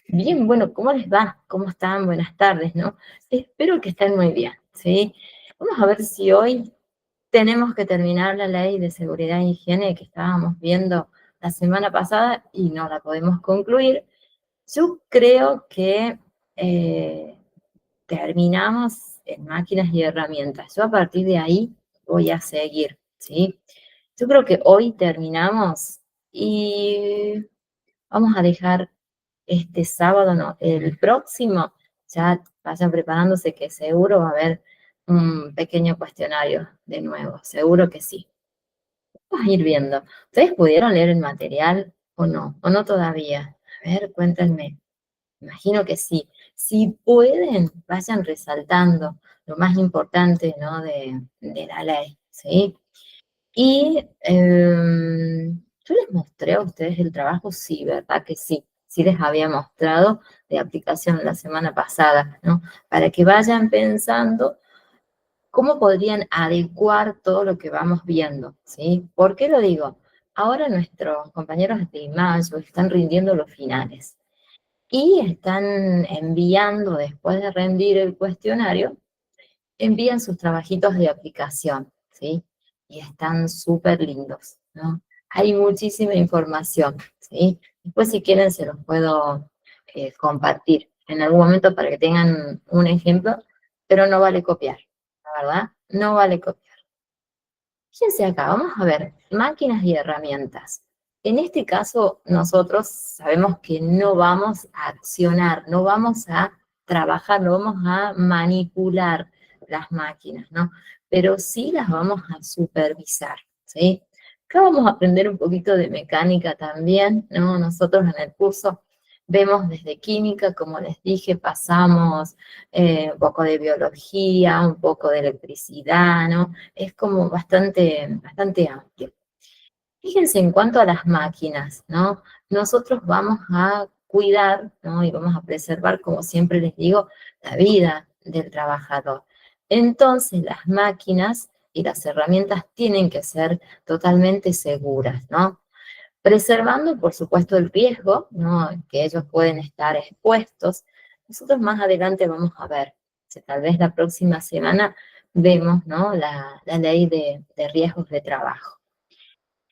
Bien, bueno, ¿cómo les va? ¿Cómo están? Buenas tardes, ¿no? Espero que estén muy bien, ¿sí? Vamos a ver si hoy tenemos que terminar la ley de seguridad e higiene que estábamos viendo la semana pasada y no la podemos concluir. Yo creo que eh, terminamos en máquinas y herramientas. Yo a partir de ahí voy a seguir, ¿sí? Yo creo que hoy terminamos y vamos a dejar este sábado, no, el próximo, ya vayan preparándose que seguro va a haber un pequeño cuestionario de nuevo, seguro que sí. Vamos a ir viendo. ¿Ustedes pudieron leer el material o no? ¿O no todavía? A ver, cuéntenme. Imagino que sí. Si pueden, vayan resaltando lo más importante, ¿no? de la ley, ¿sí? Y yo les mostré a ustedes el trabajo, sí, ¿verdad? Que sí, sí les había mostrado de aplicación la semana pasada, ¿no? Para que vayan pensando cómo podrían adecuar todo lo que vamos viendo, ¿sí? ¿Por qué lo digo? Ahora nuestros compañeros de Imayo están rindiendo los finales y están enviando, después de rendir el cuestionario, envían sus trabajitos de aplicación, ¿sí? Y están súper lindos, ¿no? Hay muchísima información, ¿sí? Después, si quieren, se los puedo compartir en algún momento para que tengan un ejemplo, pero no vale copiar, la verdad, no vale copiar. Fíjense acá, vamos a ver, máquinas y herramientas. En este caso, nosotros sabemos que no vamos a accionar, no vamos a trabajar, no vamos a manipular las máquinas, ¿no? Pero sí las vamos a supervisar, ¿sí? Acá vamos a aprender un poquito de mecánica también, ¿no? Nosotros en el curso vemos desde química, como les dije, pasamos un poco de biología, un poco de electricidad, ¿no? Es como bastante amplio. Fíjense en cuanto a las máquinas, ¿no? Nosotros vamos a cuidar, ¿no? Y vamos a preservar, como siempre les digo, la vida del trabajador. Entonces, las máquinas y las herramientas tienen que ser totalmente seguras, ¿no? Preservando, por supuesto, el riesgo, ¿no? Que ellos pueden estar expuestos. Nosotros más adelante vamos a ver, si tal vez la próxima semana vemos, ¿no? La ley de riesgos de trabajo.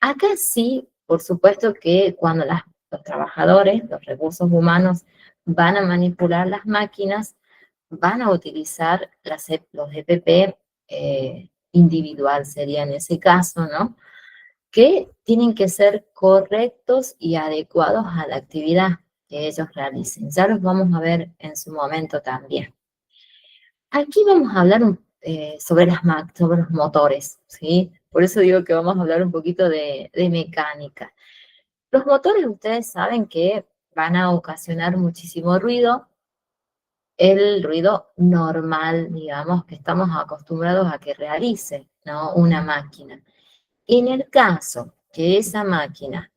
Acá sí, por supuesto que cuando los trabajadores, los recursos humanos, van a manipular las máquinas, van a utilizar los EPP individual, sería en ese caso, ¿no? Que tienen que ser correctos y adecuados a la actividad que ellos realicen. Ya los vamos a ver en su momento también. Aquí vamos a hablar sobre los motores, ¿sí? Por eso digo que vamos a hablar un poquito de mecánica. Los motores, ustedes saben que van a ocasionar muchísimo ruido, el ruido normal, digamos, que estamos acostumbrados a que realice, ¿no? Una máquina. En el caso que esa máquina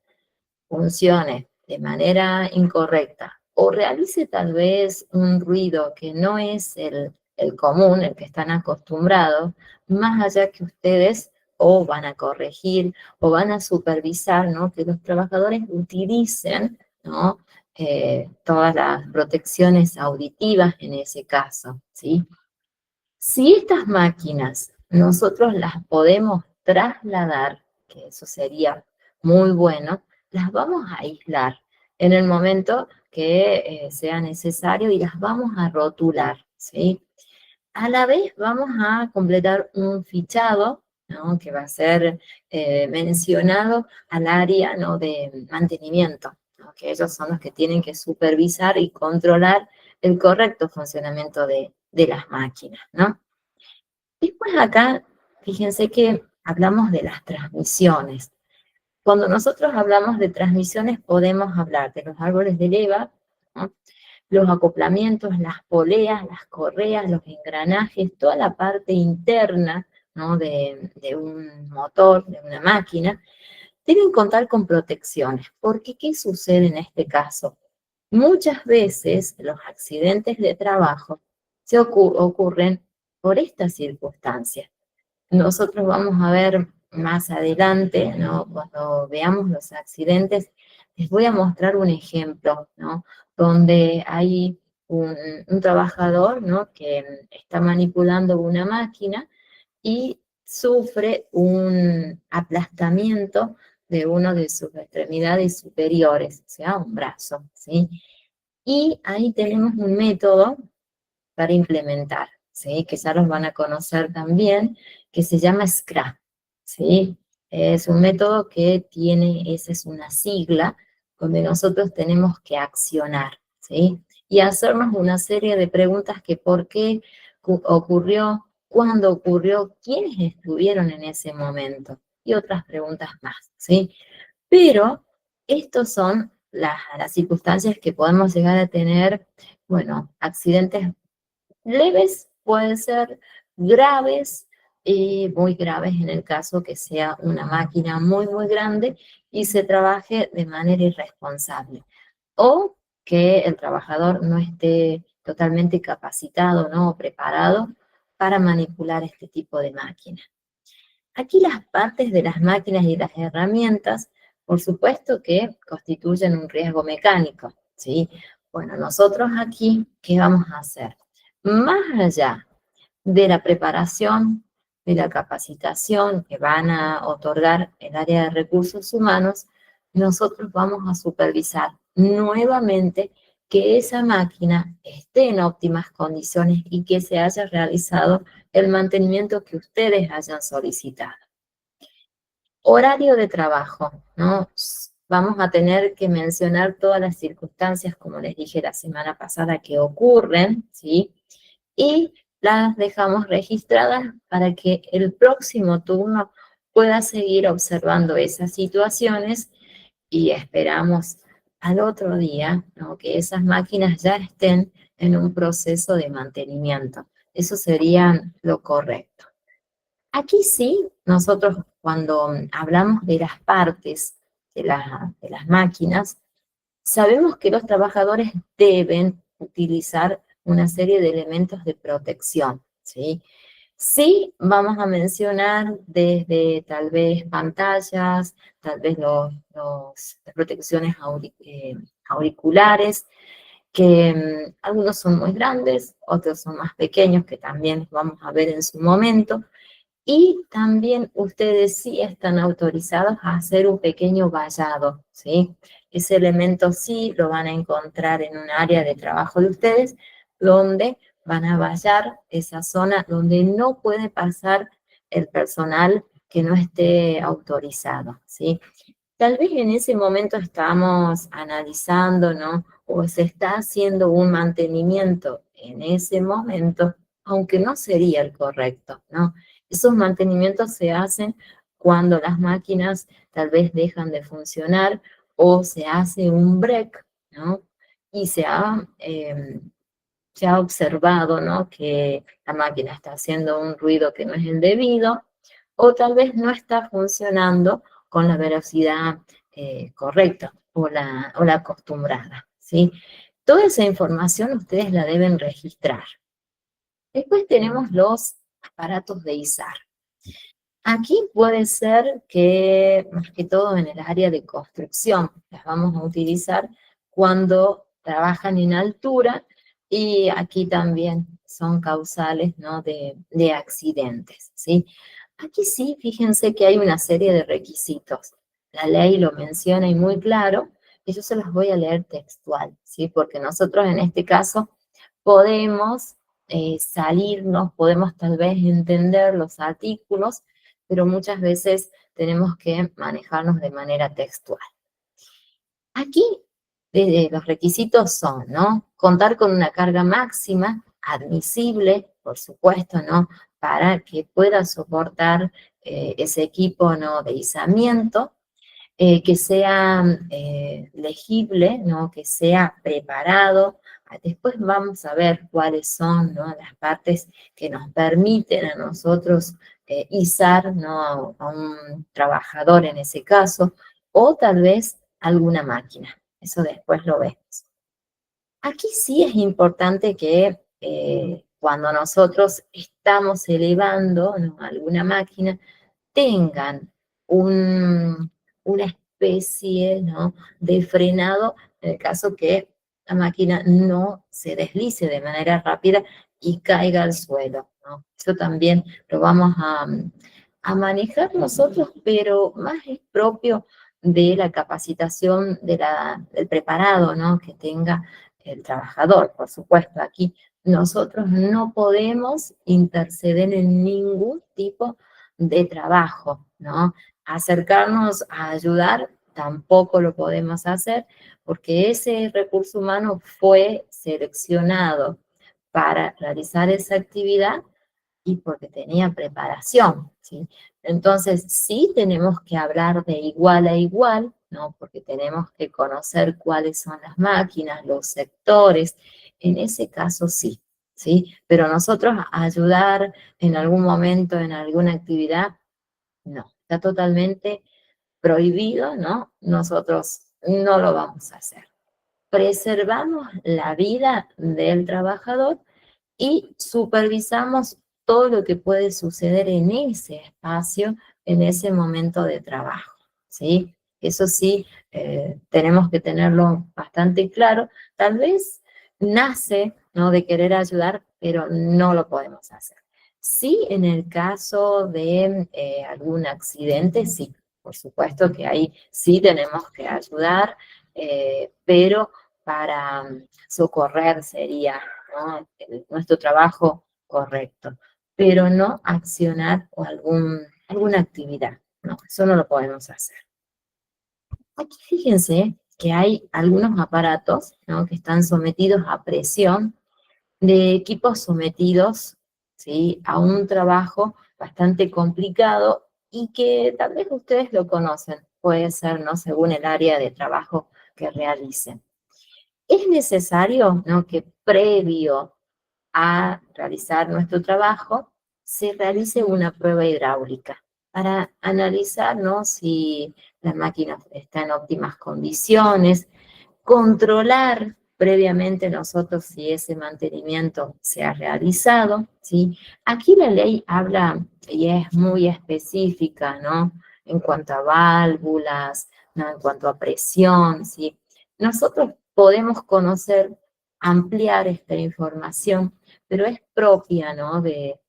funcione de manera incorrecta o realice tal vez un ruido que no es el común, el que están acostumbrados, más allá que ustedes o van a corregir o van a supervisar, ¿no? Que los trabajadores utilicen, ¿no? Todas las protecciones auditivas en ese caso, ¿sí? Si estas máquinas nosotros las podemos trasladar, que eso sería muy bueno, las vamos a aislar en el momento que sea necesario y las vamos a rotular, ¿sí? A la vez vamos a completar un fichado, ¿no? Que va a ser mencionado al área, ¿no? De mantenimiento, ¿no? Que ellos son los que tienen que supervisar y controlar el correcto funcionamiento de las máquinas, ¿no? Después acá, fíjense que hablamos de las transmisiones. Cuando nosotros hablamos de transmisiones podemos hablar de los árboles de leva, ¿no? Los acoplamientos, las poleas, las correas, los engranajes, toda la parte interna, ¿no? de un motor, de una máquina, deben contar con protecciones. Porque, ¿qué sucede en este caso? Muchas veces los accidentes de trabajo ocurren por estas circunstancias. Nosotros vamos a ver más adelante, ¿no? Cuando veamos los accidentes Les voy a mostrar un ejemplo, ¿no? Donde hay un trabajador, ¿no? Que está manipulando una máquina y sufre un aplastamiento de una de sus extremidades superiores, o sea, un brazo, ¿sí? Y ahí tenemos un método para implementar, ¿sí? Que ya los van a conocer también, que se llama Scrum, ¿sí? Es un método que tiene, esa es una sigla, donde nosotros tenemos que accionar, ¿sí? Y hacernos una serie de preguntas que por qué ocurrió, cuándo ocurrió, quiénes estuvieron en ese momento, y otras preguntas más, ¿sí? Pero estos son las circunstancias que podemos llegar a tener, bueno, accidentes leves, pueden ser graves, muy graves en el caso que sea una máquina muy, muy grande y se trabaje de manera irresponsable. O que el trabajador no esté totalmente capacitado, ¿no? O preparado para manipular este tipo de máquina. Aquí las partes de las máquinas y las herramientas, por supuesto que constituyen un riesgo mecánico, ¿sí? Bueno, nosotros aquí, ¿qué vamos a hacer? Más allá de la preparación, de la capacitación que van a otorgar el área de recursos humanos, nosotros vamos a supervisar nuevamente que esa máquina esté en óptimas condiciones y que se haya realizado el mantenimiento que ustedes hayan solicitado. Horario de trabajo, ¿no? Vamos a tener que mencionar todas las circunstancias, como les dije la semana pasada, que ocurren, ¿sí? Y las dejamos registradas para que el próximo turno pueda seguir observando esas situaciones y esperamos al otro día, ¿no? Que esas máquinas ya estén en un proceso de mantenimiento. Eso sería lo correcto. Aquí sí, nosotros cuando hablamos de las partes de las máquinas, sabemos que los trabajadores deben utilizar una serie de elementos de protección, ¿sí? Sí, vamos a mencionar desde tal vez pantallas, tal vez las protecciones auriculares, que algunos son muy grandes, otros son más pequeños, que también los vamos a ver en su momento. Y también ustedes sí están autorizados a hacer un pequeño vallado, ¿sí? Ese elemento sí lo van a encontrar en un área de trabajo de ustedes, donde van a vallar esa zona donde no puede pasar el personal que no esté autorizado, ¿sí? Tal vez en ese momento estamos analizando, ¿no? O se está haciendo un mantenimiento en ese momento, aunque no sería el correcto, ¿no? Esos mantenimientos se hacen cuando las máquinas tal vez dejan de funcionar o se hace un break, ¿no? Y se ha observado, ¿no? Que la máquina está haciendo un ruido que no es el debido o tal vez no está funcionando con la velocidad correcta o la acostumbrada, ¿sí? Toda esa información ustedes la deben registrar. Después tenemos los aparatos de izar. Aquí puede ser que, más que todo en el área de construcción, las vamos a utilizar cuando trabajan en altura y aquí también son causales, ¿no? de accidentes, ¿sí? Aquí sí, fíjense que hay una serie de requisitos. La ley lo menciona y muy claro, y yo se los voy a leer textual, ¿sí? Porque nosotros en este caso podemos salirnos, podemos tal vez entender los artículos, pero muchas veces tenemos que manejarnos de manera textual. Aquí los requisitos son, ¿no? Contar con una carga máxima admisible, por supuesto, ¿no? Para que pueda soportar ese equipo, ¿no? De izamiento, que sea legible, ¿no? Que sea preparado. Después vamos a ver cuáles son, ¿no? Las partes que nos permiten a nosotros izar, ¿no? A un trabajador en ese caso, o tal vez alguna máquina. Eso después lo vemos. Aquí sí es importante que cuando nosotros estamos elevando, ¿no? alguna máquina, tengan un, una especie, ¿no?, de frenado en el caso que la máquina no se deslice de manera rápida y caiga al suelo, ¿no? Eso también lo vamos a manejar nosotros, pero más es propio de la capacitación del preparado, ¿no?, que tenga el trabajador. Por supuesto, aquí nosotros no podemos interceder en ningún tipo de trabajo, ¿no? Acercarnos a ayudar tampoco lo podemos hacer porque ese recurso humano fue seleccionado para realizar esa actividad y porque tenía preparación, ¿sí? Entonces, sí tenemos que hablar de igual a igual, ¿no? Porque tenemos que conocer cuáles son las máquinas, los sectores, en ese caso sí, ¿sí? Pero nosotros ayudar en algún momento en alguna actividad, no, está totalmente prohibido, ¿no? Nosotros no lo vamos a hacer. Preservamos la vida del trabajador y supervisamos todo lo que puede suceder en ese espacio, en ese momento de trabajo, ¿sí? Eso sí, tenemos que tenerlo bastante claro. Tal vez nace, ¿no?, de querer ayudar, pero no lo podemos hacer. Sí, en el caso de algún accidente, sí, por supuesto que ahí sí tenemos que ayudar, pero para socorrer sería, ¿no?, nuestro trabajo correcto, pero no accionar o alguna actividad, no, eso no lo podemos hacer. Aquí fíjense que hay algunos aparatos, ¿no?, que están sometidos a presión de equipos sometidos, ¿sí?, a un trabajo bastante complicado y que tal vez ustedes lo conocen, puede ser, ¿no?, según el área de trabajo que realicen. Es necesario, ¿no?, que previo a realizar nuestro trabajo, se realice una prueba hidráulica para analizar, ¿no?, si la máquina está en óptimas condiciones, controlar previamente nosotros si ese mantenimiento se ha realizado, ¿sí? Aquí la ley habla y es muy específica, ¿no?, en cuanto a válvulas, ¿no?, en cuanto a presión, ¿sí? Nosotros podemos conocer, ampliar esta información, pero es propia, ¿no?, de,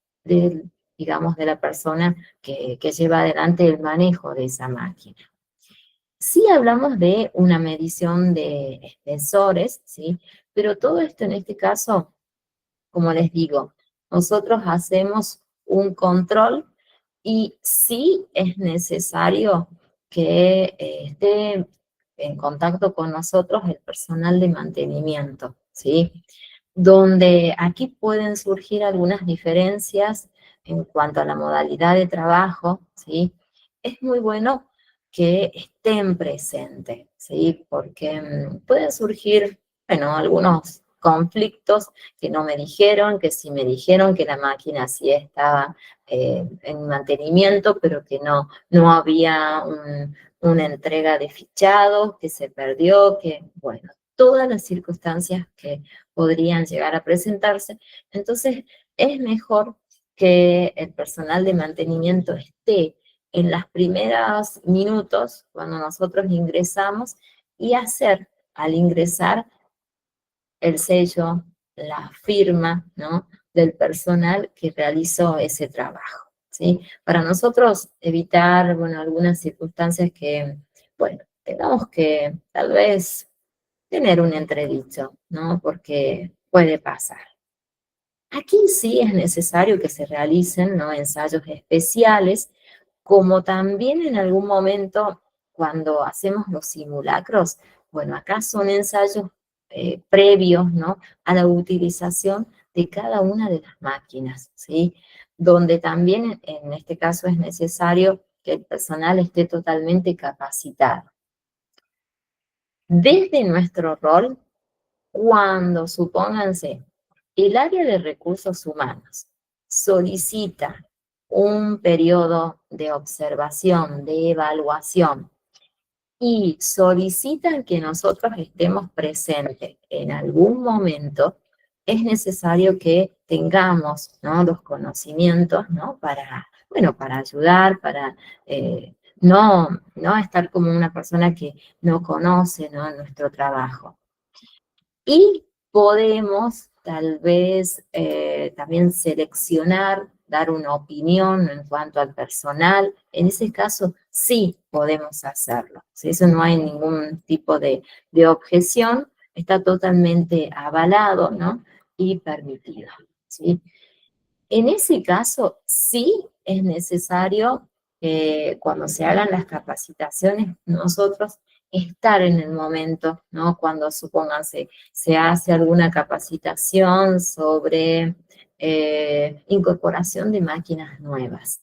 digamos, de la persona que lleva adelante el manejo de esa máquina. Sí hablamos de una medición de espesores, ¿sí? Pero todo esto en este caso, como les digo, nosotros hacemos un control y sí es necesario que esté en contacto con nosotros el personal de mantenimiento, ¿sí? Donde aquí pueden surgir algunas diferencias en cuanto a la modalidad de trabajo, ¿sí? Es muy bueno que estén presentes, ¿sí? Porque pueden surgir, bueno, algunos conflictos que no me dijeron, que sí me dijeron que la máquina sí estaba en mantenimiento, pero que no había una entrega de fichados, que se perdió, que, bueno, todas las circunstancias que podrían llegar a presentarse. Entonces, es mejor que el personal de mantenimiento esté en las primeras minutos, cuando nosotros ingresamos, y hacer, al ingresar, el sello, la firma, ¿no?, del personal que realizó ese trabajo, ¿sí? Para nosotros evitar, bueno, algunas circunstancias que, bueno, tengamos que tal vez tener un entredicho, ¿no? Porque puede pasar. Aquí sí es necesario que se realicen, ¿no?, ensayos especiales, como también en algún momento cuando hacemos los simulacros, bueno, acá son ensayos previos, ¿no?, a la utilización de cada una de las máquinas, ¿sí? Donde también en este caso es necesario que el personal esté totalmente capacitado. Desde nuestro rol, cuando, supónganse, el área de recursos humanos solicita un periodo de observación, de evaluación, y solicitan que nosotros estemos presentes en algún momento, es necesario que tengamos, ¿no?, los conocimientos, ¿no?, para, bueno, para ayudar, para no estar como una persona que no conoce, ¿no?, nuestro trabajo. Y podemos tal vez también seleccionar, dar una opinión en cuanto al personal. En ese caso sí podemos hacerlo. ¿Sí? Eso no hay ningún tipo de objeción, está totalmente avalado, ¿no?, y permitido. ¿Sí? En ese caso, sí es necesario, cuando se hagan las capacitaciones, nosotros estar en el momento, ¿no? Cuando, supónganse, se hace alguna capacitación sobre incorporación de máquinas nuevas.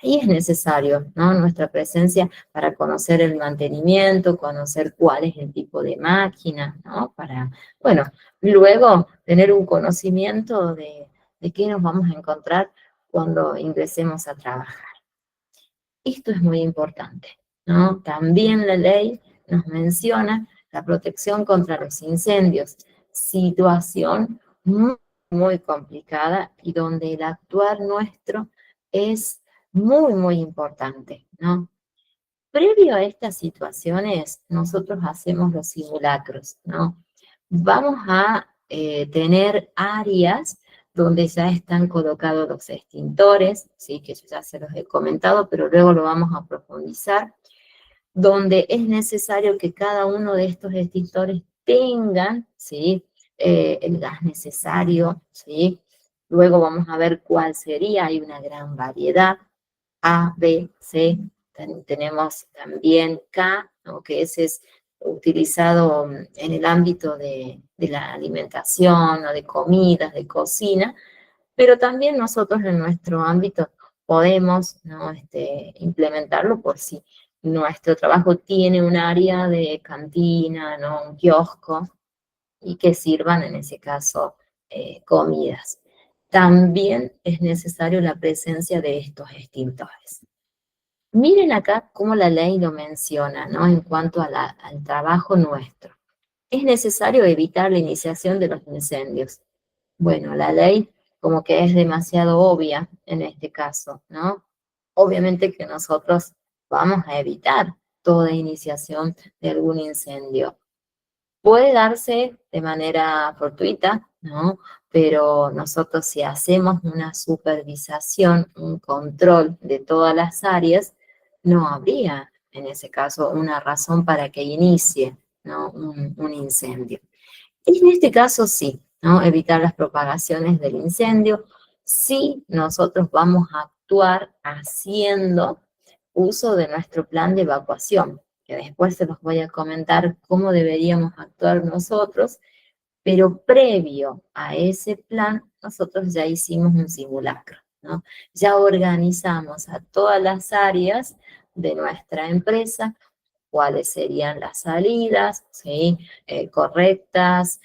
Ahí es necesario, ¿no?, nuestra presencia para conocer el mantenimiento, conocer cuál es el tipo de máquina, ¿no? Para, bueno, luego tener un conocimiento de qué nos vamos a encontrar cuando ingresemos a trabajar. Esto es muy importante, ¿no? También la ley nos menciona la protección contra los incendios, situación muy, muy complicada y donde el actuar nuestro es muy, muy importante, ¿no? Previo a estas situaciones, nosotros hacemos los simulacros, ¿no? Vamos a tener áreas donde ya están colocados los extintores, ¿sí?, que yo ya se los he comentado, pero luego lo vamos a profundizar, donde es necesario que cada uno de estos extintores tengan, ¿sí?, el gas necesario, ¿sí? Luego vamos a ver cuál sería, hay una gran variedad, A, B, C, tenemos también K, ¿no?, que ese es utilizado en el ámbito de la alimentación o de comidas, de cocina, pero también nosotros en nuestro ámbito podemos, ¿no?, implementarlo por si nuestro trabajo tiene un área de cantina, ¿no?, un kiosco, y que sirvan en ese caso comidas. También es necesario la presencia de estos extintores. Miren acá cómo la ley lo menciona, ¿no?, en cuanto a al trabajo nuestro. Es necesario evitar la iniciación de los incendios. Bueno, la ley como que es demasiado obvia en este caso, ¿no? Obviamente que nosotros vamos a evitar toda iniciación de algún incendio. Puede darse de manera fortuita, ¿no? Pero nosotros, si hacemos una supervisación, un control de todas las áreas, no habría en ese caso una razón para que inicie, ¿no?, un incendio. Y en este caso sí, ¿no?, evitar las propagaciones del incendio. Sí, nosotros vamos a actuar haciendo uso de nuestro plan de evacuación, que después se los voy a comentar cómo deberíamos actuar nosotros, pero previo a ese plan, nosotros ya hicimos un simulacro, ¿no? Ya organizamos a todas las áreas de nuestra empresa cuáles serían las salidas, ¿sí?, correctas,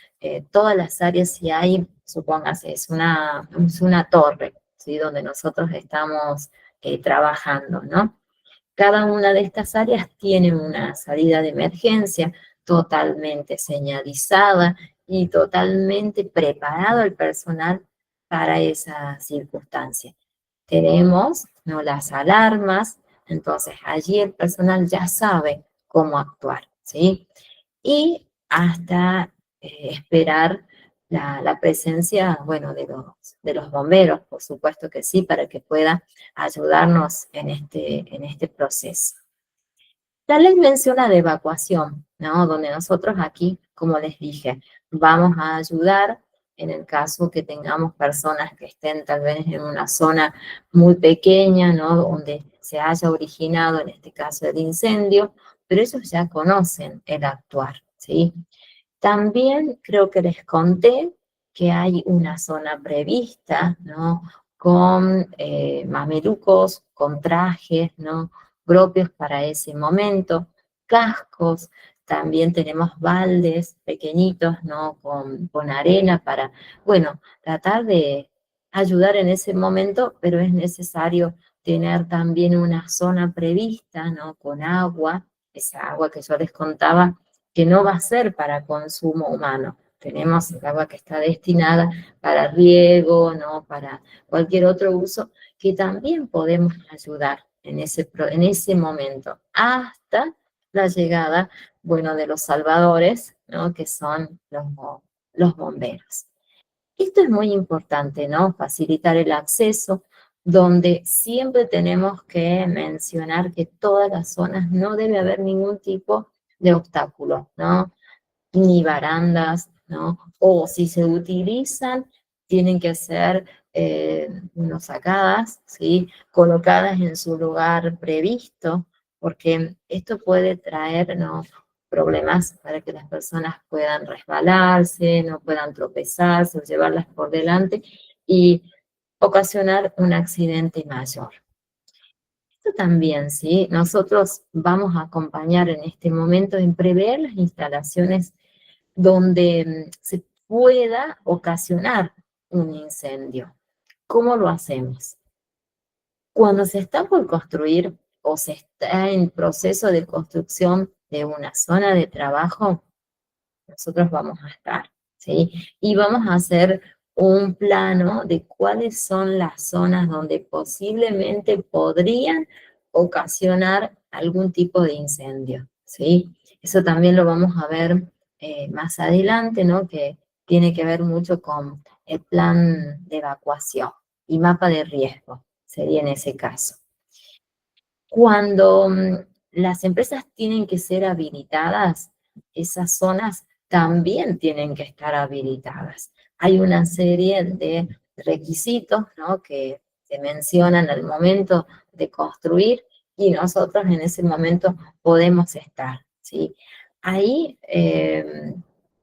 todas las áreas, si hay, supóngase, es una torre, ¿sí?, donde nosotros estamos trabajando, ¿no? Cada una de estas áreas tiene una salida de emergencia totalmente señalizada y totalmente preparado el personal para esa circunstancia. Tenemos, ¿no?, las alarmas, entonces allí el personal ya sabe cómo actuar, ¿sí? Y hasta esperar la presencia, bueno, de los bomberos, por supuesto que sí, para que pueda ayudarnos en este proceso. La ley menciona de evacuación, ¿no?, donde nosotros aquí, como les dije, vamos a ayudar en el caso que tengamos personas que estén tal vez en una zona muy pequeña, ¿no?, donde se haya originado, en este caso, el incendio, pero ellos ya conocen el actuar, ¿sí? También creo que les conté que hay una zona prevista, ¿no?, con mamelucos, con trajes, ¿no?, propios para ese momento, cascos, también tenemos baldes pequeñitos, ¿no?, con arena para, bueno, tratar de ayudar en ese momento, pero es necesario tener también una zona prevista, ¿no?, con agua, esa agua que yo les contaba, que no va a ser para consumo humano. Tenemos el agua que está destinada para riego, ¿no?, para cualquier otro uso, que también podemos ayudar en ese momento, hasta la llegada, bueno, de los salvadores, ¿no? Que son los bomberos. Esto es muy importante, ¿no? Facilitar el acceso, donde siempre tenemos que mencionar que todas las zonas no debe haber ningún tipo de obstáculo, ¿no? Ni barandas, ¿no? O si se utilizan, tienen que ser no sacadas, ¿sí? Colocadas en su lugar previsto, porque esto puede traer, ¿no? Problemas para que las personas puedan resbalarse, no puedan tropezarse o llevarlas por delante y ocasionar un accidente mayor. Esto también, ¿sí? Nosotros vamos a acompañar en este momento en prever las instalaciones donde se pueda ocasionar un incendio. ¿Cómo lo hacemos? Cuando se está por construir o se está en proceso de construcción de una zona de trabajo, nosotros vamos a estar, ¿sí? Y vamos a hacer un plano de cuáles son las zonas donde posiblemente podrían ocasionar algún tipo de incendio, ¿sí? Eso también lo vamos a ver más adelante, ¿no? Que tiene que ver mucho con el plan de evacuación y mapa de riesgo, sería en ese caso. Cuando las empresas tienen que ser habilitadas, esas zonas también tienen que estar habilitadas. Hay una serie de requisitos, ¿no? Que se mencionan al momento de construir y nosotros en ese momento podemos estar, ¿sí? Ahí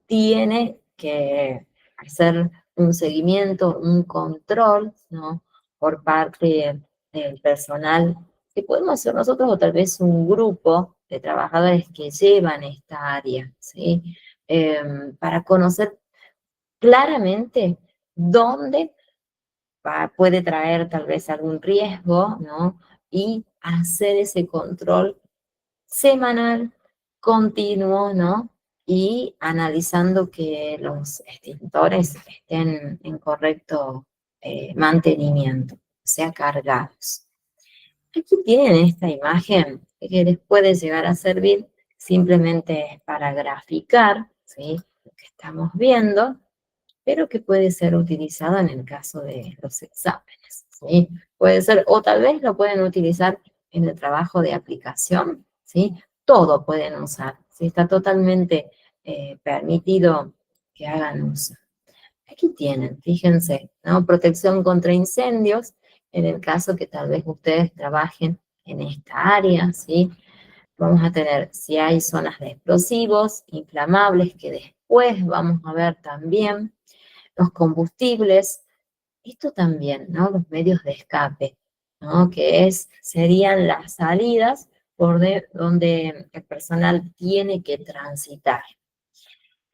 tiene que hacer un seguimiento, un control, ¿no? Por parte del personal que podemos hacer nosotros o tal vez un grupo de trabajadores que llevan esta área, ¿sí? Para conocer claramente dónde puede traer tal vez algún riesgo, ¿no? Y hacer ese control semanal, continuo, ¿no? Y analizando que los extintores estén en correcto mantenimiento, o sea, cargados. Aquí tienen esta imagen que les puede llegar a servir simplemente para graficar, ¿sí? Lo que estamos viendo, pero que puede ser utilizado en el caso de los exámenes, ¿sí? Puede ser, o tal vez lo pueden utilizar en el trabajo de aplicación, ¿sí? Todo pueden usar, ¿sí? Está totalmente permitido que hagan uso. Aquí tienen, fíjense, ¿no? Protección contra incendios, en el caso que tal vez ustedes trabajen en esta área, ¿sí? Vamos a tener si hay zonas de explosivos, inflamables, que después vamos a ver también, los combustibles, esto también, ¿no? Los medios de escape, ¿no? Que serían las salidas por donde el personal tiene que transitar.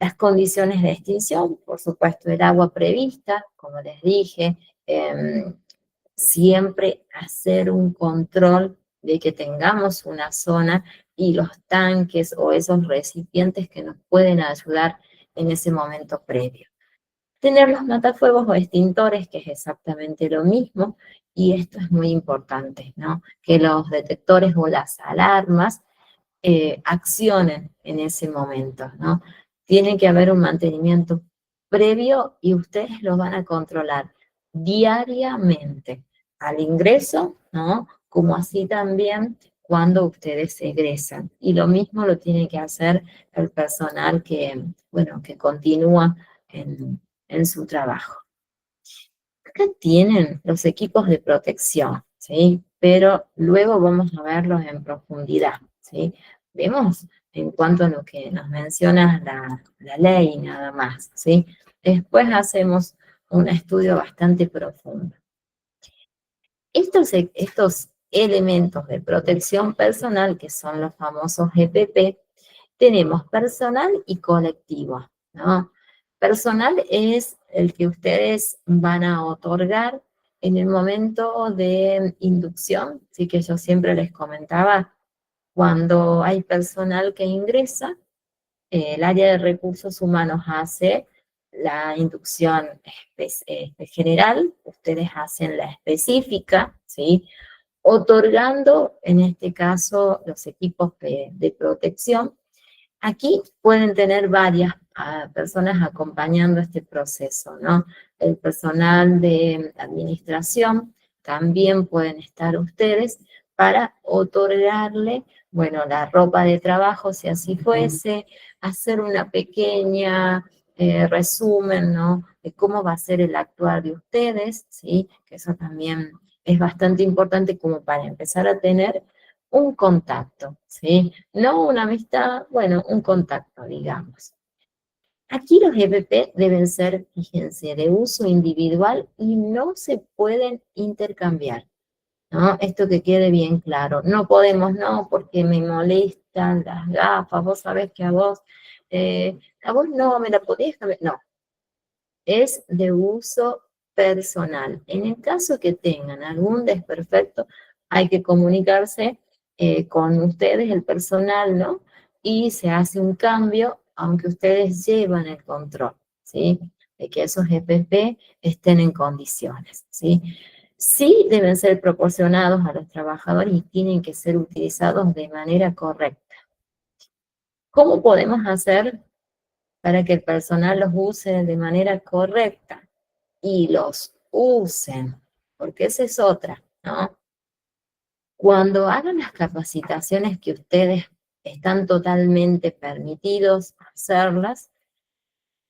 Las condiciones de extinción, por supuesto, el agua prevista, como les dije, siempre hacer un control de que tengamos una zona y los tanques o esos recipientes que nos pueden ayudar en ese momento previo. Tener los matafuegos o extintores, que es exactamente lo mismo, y esto es muy importante, ¿no? Que los detectores o las alarmas accionen en ese momento, ¿no? Tiene que haber un mantenimiento previo y ustedes lo van a controlar diariamente al ingreso, ¿no? Como así también cuando ustedes egresan. Y lo mismo lo tiene que hacer el personal que, bueno, que continúa en su trabajo. Acá tienen los equipos de protección, ¿sí? Pero luego vamos a verlos en profundidad, ¿sí? Vemos en cuanto a lo que nos menciona la ley nada más, ¿sí? Después hacemos un estudio bastante profundo. Estos elementos de protección personal, que son los famosos EPP, tenemos personal y colectivo, ¿no? Personal es el que ustedes van a otorgar en el momento de inducción, sí que yo siempre les comentaba, cuando hay personal que ingresa, el área de recursos humanos hace la inducción general, ustedes hacen la específica, ¿sí? otorgando, en este caso, los equipos de protección. Aquí pueden tener varias personas acompañando este proceso, ¿no? El personal de administración, también pueden estar ustedes para otorgarle, bueno, la ropa de trabajo, si así fuese, hacer una pequeña resumen, ¿no? De cómo va a ser el actuar de ustedes, ¿sí? Que eso también es bastante importante como para empezar a tener un contacto, ¿sí? No una amistad, bueno, un contacto, digamos. Aquí los EPP deben ser, fíjense, de uso individual y no se pueden intercambiar, ¿no? Esto que quede bien claro. No podemos, no, porque me molestan las gafas, vos sabés que a vos no me la podés cambiar. No, es de uso personal. En el caso que tengan algún desperfecto, hay que comunicarse con ustedes, el personal, ¿no? Y se hace un cambio, aunque ustedes llevan el control, ¿sí? De que esos EPP estén en condiciones, ¿sí? Sí deben ser proporcionados a los trabajadores y tienen que ser utilizados de manera correcta. ¿Cómo podemos hacer para que el personal los use de manera correcta y los usen? Porque esa es otra, ¿no? Cuando hagan las capacitaciones que ustedes están totalmente permitidos hacerlas,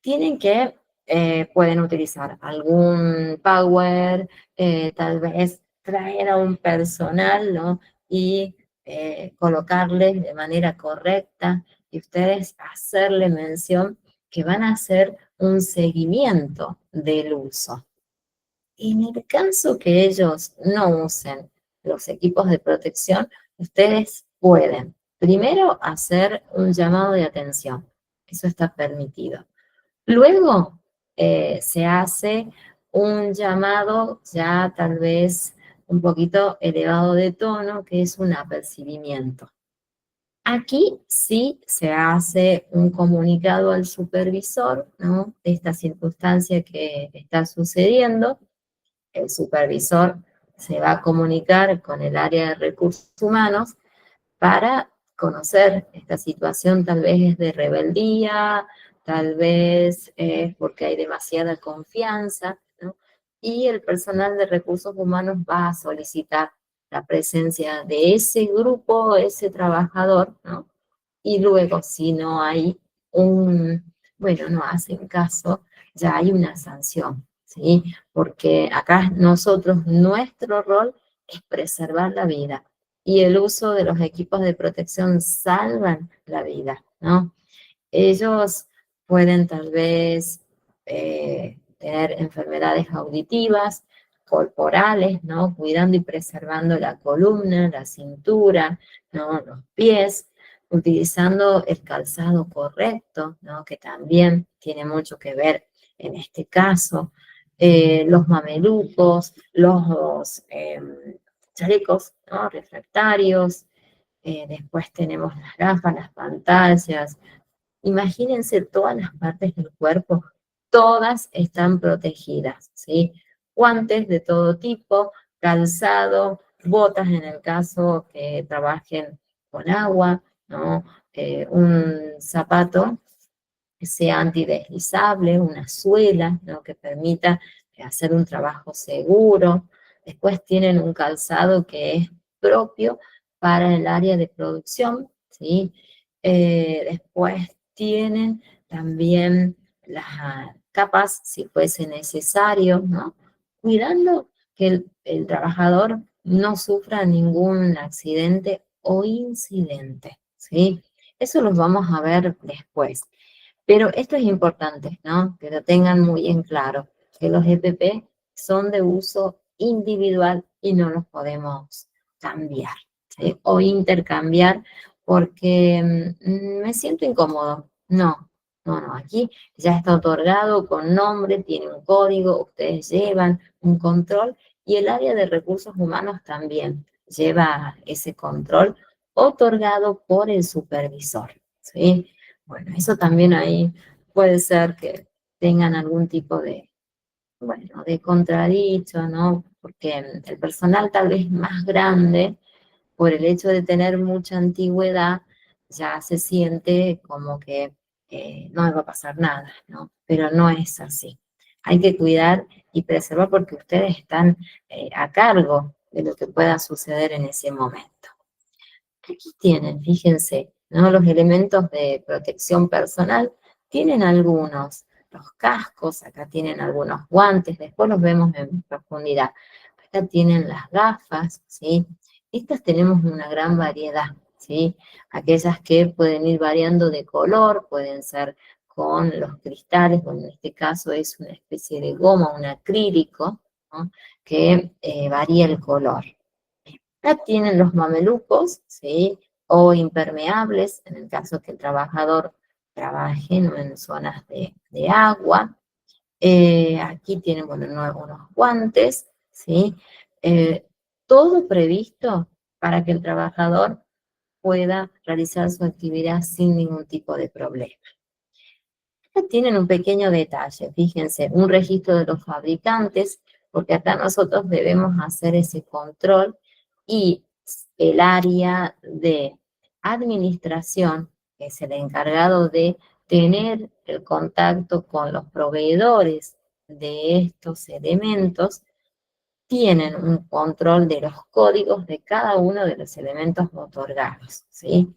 tienen que, pueden utilizar algún Power, tal vez traer a un personal, ¿no? Y colocarles de manera correcta y ustedes hacerle mención que van a hacer un seguimiento del uso. En el caso que ellos no usen los equipos de protección, ustedes pueden primero hacer un llamado de atención. Eso está permitido. Luego se hace un llamado ya tal vez un poquito elevado de tono, que es un apercibimiento. Aquí sí se hace un comunicado al supervisor, ¿no? De esta circunstancia que está sucediendo. El supervisor se va a comunicar con el área de recursos humanos para conocer esta situación. Tal vez es de rebeldía, tal vez es porque hay demasiada confianza, ¿no? Y el personal de recursos humanos va a solicitar la presencia de ese grupo, ese trabajador, ¿no? Y luego, si no hay bueno, no hacen caso, ya hay una sanción, ¿sí? Porque acá nosotros, nuestro rol es preservar la vida y el uso de los equipos de protección salvan la vida, ¿no? Ellos pueden tal vez tener enfermedades auditivas, corporales, ¿no? Cuidando y preservando la columna, la cintura, ¿no? Los pies, utilizando el calzado correcto, ¿no? Que también tiene mucho que ver en este caso. Los mamelucos, los chalecos, ¿no? Refractarios. Después tenemos las gafas, las pantallas. Imagínense todas las partes del cuerpo, todas están protegidas, ¿sí? Guantes de todo tipo, calzado, botas en el caso que trabajen con agua, ¿no? Un zapato que sea antideslizable, una suela, ¿no? Que permita hacer un trabajo seguro. Después tienen un calzado que es propio para el área de producción, ¿sí? Después tienen también las capas, si fuese necesario, ¿no? Cuidando que el trabajador no sufra ningún accidente o incidente, ¿sí? Eso los vamos a ver después. Pero esto es importante, ¿no? Que lo tengan muy en claro, que los EPP son de uso individual y no los podemos cambiar, ¿sí? O intercambiar porque me siento incómodo. No, no, no, aquí ya está otorgado con nombre, tiene un código, ustedes llevan un control y el área de recursos humanos también lleva ese control otorgado por el supervisor, ¿sí? Bueno, eso también ahí puede ser que tengan algún tipo de bueno, de contradicho, ¿no? Porque el personal tal vez más grande, por el hecho de tener mucha antigüedad, ya se siente como que no me va a pasar nada, ¿no? Pero no es así. Hay que cuidar y preservar porque ustedes están a cargo de lo que pueda suceder en ese momento. Aquí tienen, fíjense, ¿no? Los elementos de protección personal, tienen algunos, los cascos, acá tienen algunos guantes, después los vemos en profundidad. Acá tienen las gafas, ¿sí? Estas tenemos una gran variedad, ¿sí? Aquellas que pueden ir variando de color, pueden ser con los cristales, bueno, en este caso es una especie de goma, un acrílico, ¿no? Que varía el color. Acá tienen los mamelucos, ¿sí? O impermeables, en el caso que el trabajador trabaje, ¿no? En zonas de agua. Aquí tienen, bueno, unos guantes, ¿sí? Eh, Todo previsto para que el trabajador pueda realizar su actividad sin ningún tipo de problema. Acá tienen un pequeño detalle, fíjense, un registro de los fabricantes, porque acá nosotros debemos hacer ese control y el área de administración, que es el encargado de tener el contacto con los proveedores de estos elementos, tienen un control de los códigos de cada uno de los elementos otorgados, ¿sí?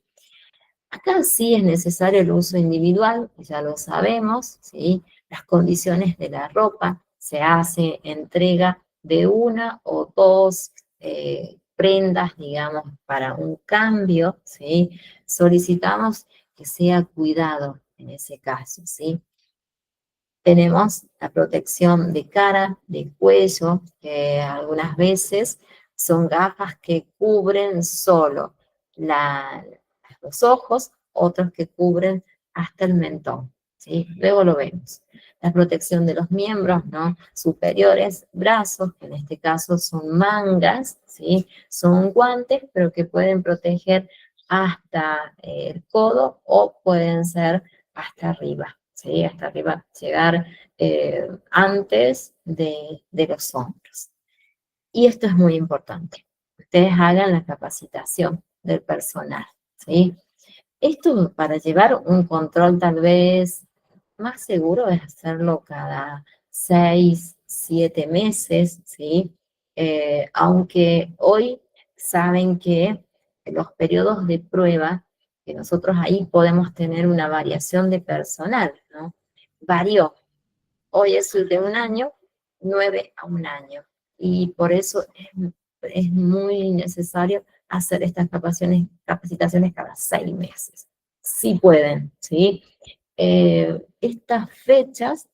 Acá sí es necesario el uso individual, ya lo sabemos, ¿sí? Las condiciones de la ropa, se hace entrega de una o dos prendas, digamos, para un cambio, ¿sí? Solicitamos que sea cuidado en ese caso, ¿sí? Tenemos la protección de cara, de cuello, que algunas veces son gafas que cubren solo los ojos, otros que cubren hasta el mentón, ¿sí? Luego lo vemos. La protección de los miembros, ¿no? Superiores, brazos, que en este caso son mangas, ¿sí? Son guantes, pero que pueden proteger hasta el codo o pueden ser hasta arriba, ¿sí? Hasta arriba, llegar antes de los hombros. Y esto es muy importante. Ustedes hagan la capacitación del personal, ¿sí? Esto para llevar un control tal vez más seguro es hacerlo cada 6, 7 meses, ¿sí? Aunque hoy saben que los periodos de prueba, que nosotros ahí podemos tener una variación de personal, ¿no? Varió. Hoy es de un año, 9 a un año. Y por eso es muy necesario hacer estas capacitaciones cada 6 meses. Sí pueden, ¿sí? Estas fechas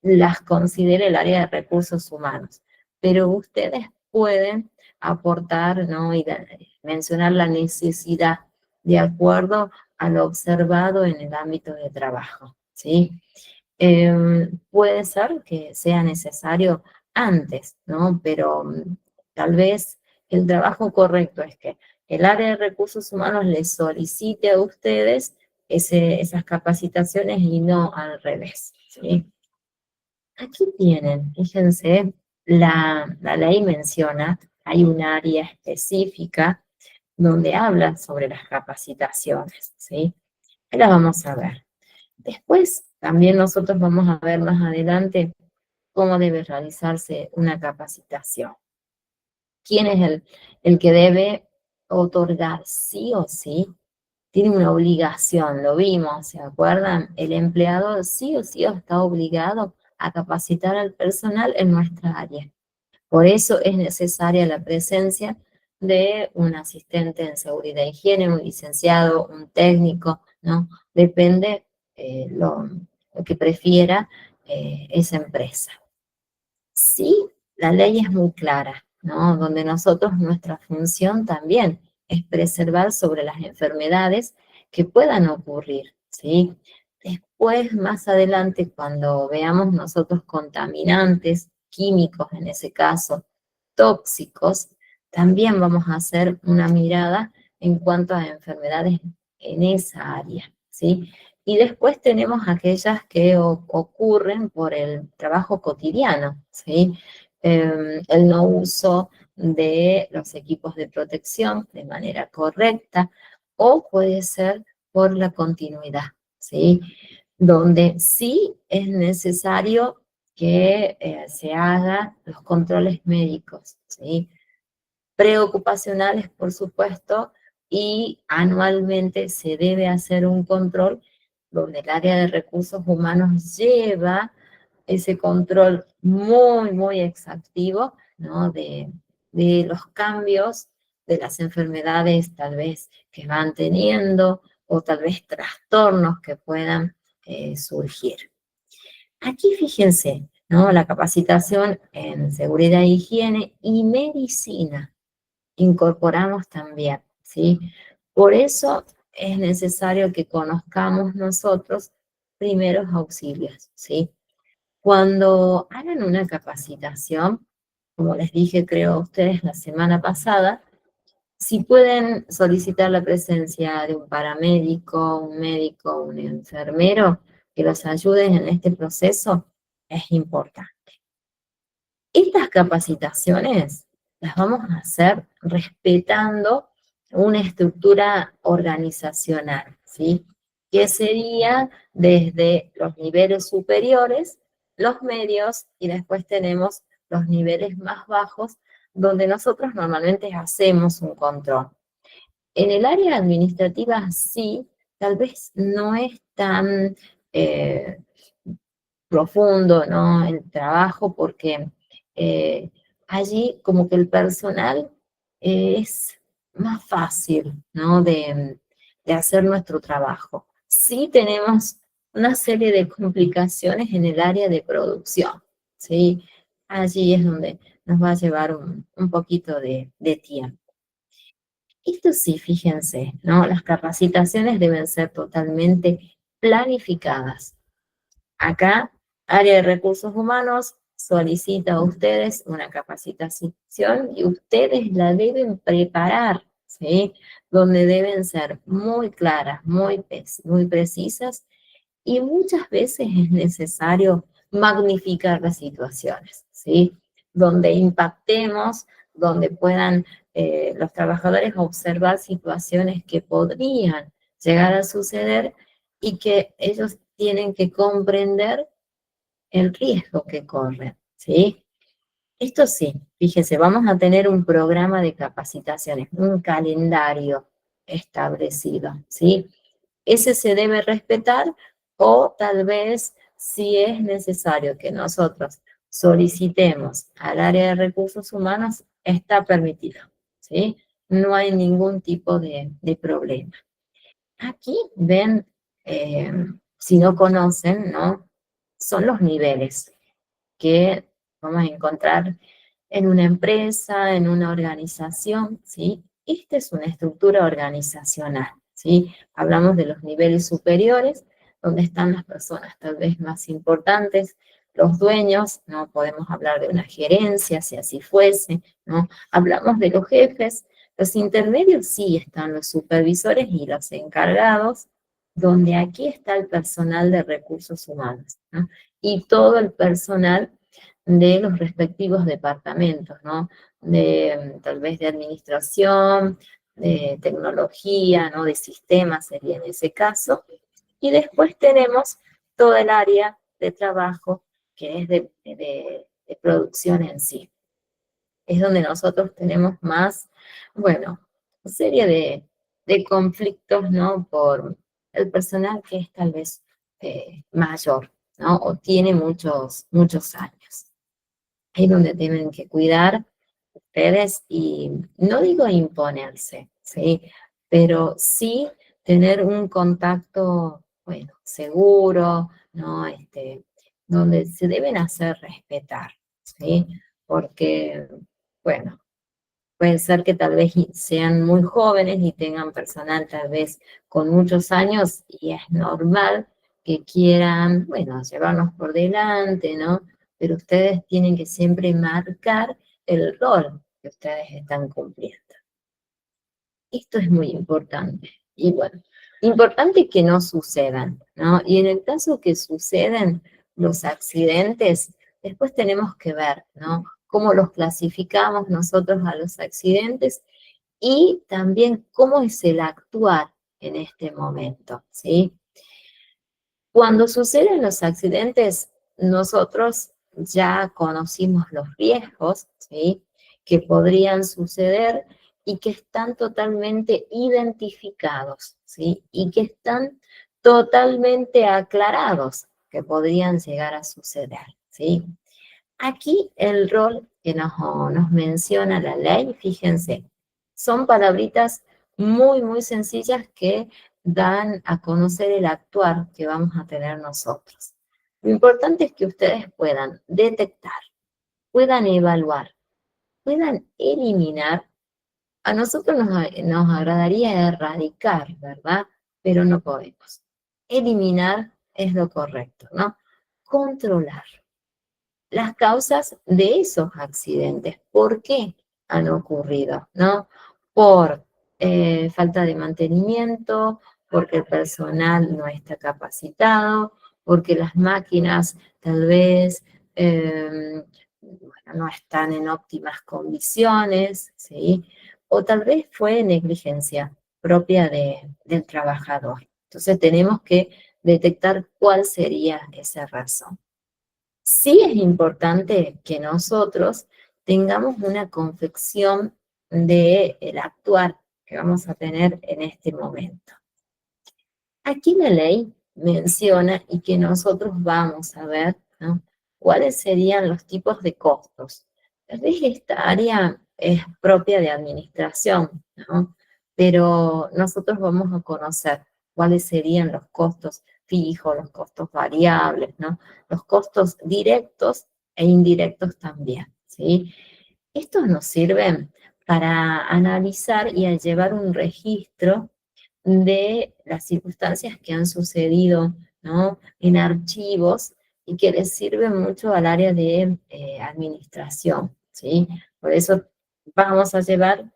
las considera el área de recursos humanos, pero ustedes pueden aportar, ¿no? Y mencionar la necesidad de acuerdo a lo observado en el ámbito de trabajo, ¿sí? Puede ser que sea necesario antes, ¿no? Pero tal vez el trabajo correcto es que el área de recursos humanos les solicite a ustedes esas capacitaciones y no al revés, ¿sí? Aquí tienen, fíjense, la ley menciona, hay un área específica donde habla sobre las capacitaciones, ¿sí? Ahí las vamos a ver. Después, también nosotros vamos a ver más adelante cómo debe realizarse una capacitación. ¿Quién es el que debe otorgar sí o sí? Tiene una obligación, lo vimos, ¿se acuerdan? El empleador sí o sí está obligado a capacitar al personal en nuestra área. Por eso es necesaria la presencia de un asistente en seguridad e higiene, un licenciado, un técnico, ¿no? Depende lo que prefiera esa empresa. Sí, la ley es muy clara, ¿no? Donde nosotros, nuestra función también es preservar sobre las enfermedades que puedan ocurrir, ¿sí? Después, más adelante, cuando veamos nosotros contaminantes químicos, en ese caso, tóxicos, también vamos a hacer una mirada en cuanto a enfermedades en esa área, ¿sí? Y después tenemos aquellas que ocurren por el trabajo cotidiano, ¿sí? El no uso de los equipos de protección de manera correcta, o puede ser por la continuidad, ¿sí? Donde sí es necesario que se hagan los controles médicos, ¿sí? Preocupacionales, por supuesto, y anualmente se debe hacer un control donde el área de recursos humanos lleva ese control muy, muy exhaustivo, ¿no? De los cambios, de las enfermedades tal vez que van teniendo, o tal vez trastornos que puedan surgir. Aquí fíjense, ¿no? La capacitación en seguridad, higiene y medicina incorporamos también, ¿sí? Por eso es necesario que conozcamos nosotros primeros auxilios, ¿sí? Cuando hagan una capacitación, como les dije, creo a ustedes la semana pasada, si pueden solicitar la presencia de un paramédico, un médico, un enfermero que los ayuden en este proceso, es importante. Estas capacitaciones las vamos a hacer respetando una estructura organizacional, ¿sí? Que sería desde los niveles superiores, los medios, y después tenemos los niveles más bajos, donde nosotros normalmente hacemos un control. En el área administrativa sí, tal vez no es tan eh, profundo, ¿no? El trabajo, porque eh, allí como que el personal es más fácil, ¿no? De hacer nuestro trabajo. Sí tenemos una serie de complicaciones en el área de producción, ¿sí? Allí es donde nos va a llevar un poquito de tiempo. Esto sí, fíjense, ¿no? Las capacitaciones deben ser totalmente planificadas. Acá, área de recursos humanos solicita a ustedes una capacitación y ustedes la deben preparar, ¿sí? Donde deben ser muy claras, muy precisas, y muchas veces es necesario magnificar las situaciones, ¿sí? Donde impactemos, donde puedan los trabajadores observar situaciones que podrían llegar a suceder y que ellos tienen que comprender el riesgo que corren, ¿sí? Esto sí, fíjese, vamos a tener un programa de capacitaciones, un calendario establecido, ¿sí? Ese se debe respetar, o tal vez si es necesario que nosotros solicitemos al área de recursos humanos, está permitido, ¿sí? No hay ningún tipo de problema. Aquí ven, eh, si no conocen, ¿no? Son los niveles que vamos a encontrar en una empresa, en una organización, ¿sí? Esta es una estructura organizacional, ¿sí? Hablamos de los niveles superiores, donde están las personas tal vez más importantes, los dueños, no podemos hablar de una gerencia, si así fuese, ¿no? Hablamos de los jefes, los intermedios sí están los supervisores y los encargados, donde aquí está el personal de recursos humanos, ¿no? Y todo el personal de los respectivos departamentos, ¿no? De tal vez de administración, de tecnología, ¿no? De sistemas sería en ese caso. Y después tenemos todo el área de trabajo que es de producción en sí. Es donde nosotros tenemos más, bueno, una serie de conflictos, ¿no? Por el personal que es tal vez mayor, ¿no? O tiene muchos años. Es donde tienen que cuidar ustedes, y no digo imponerse, ¿sí? Pero sí tener un contacto, bueno, seguro, ¿no? Donde se deben hacer respetar, ¿sí? Porque, bueno, puede ser que tal vez sean muy jóvenes y tengan personal tal vez con muchos años, y es normal que quieran, bueno, llevarnos por delante, ¿no? Pero ustedes tienen que siempre marcar el rol que ustedes están cumpliendo. Esto es muy importante. Y bueno, Importante que no sucedan, ¿no? Y en el caso que suceden los accidentes, después tenemos que ver, ¿no? Cómo los clasificamos nosotros a los accidentes y también cómo es el actuar en este momento, ¿sí? Cuando suceden los accidentes, nosotros ya conocimos los riesgos, ¿sí? Que podrían suceder y que están totalmente identificados, ¿sí? Y que están totalmente aclarados que podrían llegar a suceder, ¿sí? Aquí el rol que nos menciona la ley, fíjense, son palabritas muy sencillas que dan a conocer el actuar que vamos a tener nosotros. Lo importante es que ustedes puedan detectar, puedan evaluar, puedan eliminar. A nosotros nos agradaría erradicar, ¿verdad? Pero no podemos. Eliminar es lo correcto, ¿no? Controlar las causas de esos accidentes. ¿Por qué han ocurrido? ¿No? Por falta de mantenimiento, porque el personal no está capacitado, porque las máquinas tal vez bueno, no están en óptimas condiciones, ¿sí? O tal vez fue negligencia propia del trabajador. Entonces tenemos que detectar cuál sería esa razón. Sí es importante que nosotros tengamos una confección del actuar que vamos a tener en este momento. Aquí la ley menciona y que nosotros vamos a ver, ¿no? Cuáles serían los tipos de costos. Tal vez esta área es propia de administración, ¿no? Pero nosotros vamos a conocer cuáles serían los costos fijos, los costos variables, ¿no? Los costos directos e indirectos también, ¿sí? Estos nos sirven para analizar y a llevar un registro de las circunstancias que han sucedido, ¿no? En archivos y que les sirven mucho al área de administración, ¿sí? Por eso vamos a llevar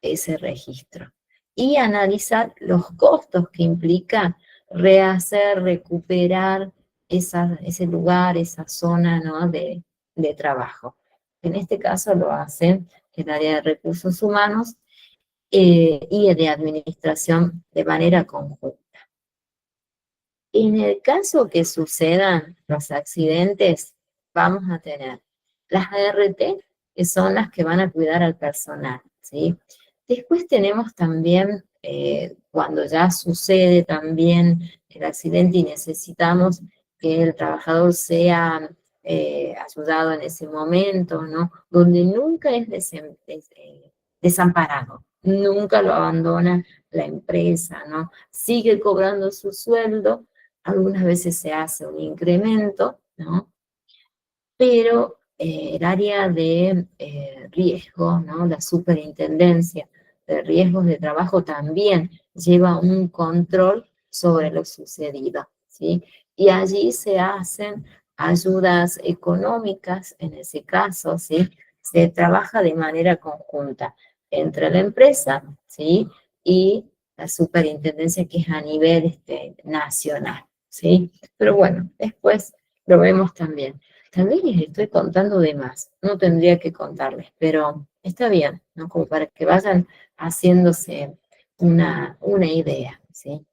ese registro y analizar los costos que implica rehacer, recuperar ese lugar, esa zona, ¿no? de trabajo. En este caso lo hacen el área de recursos humanos y de administración de manera conjunta. En el caso que sucedan los accidentes, vamos a tener las ART, que son las que van a cuidar al personal, ¿sí? Después tenemos también, cuando ya sucede también el accidente y necesitamos que el trabajador sea ayudado en ese momento, ¿no? Donde nunca es desamparado, nunca lo abandona la empresa, ¿no? Sigue cobrando su sueldo, algunas veces se hace un incremento, ¿no? Pero el área de riesgo, ¿no? La superintendencia de riesgos de trabajo también lleva un control sobre lo sucedido, ¿sí? Y allí se hacen ayudas económicas, en ese caso, ¿sí? Se trabaja de manera conjunta entre la empresa, ¿sí? Y la superintendencia que es a nivel nacional, ¿sí? Pero bueno, después lo vemos también. Tal vez les estoy contando de más, no tendría que contarles, pero está bien, ¿no? Como para que vayan haciéndose una idea, ¿sí?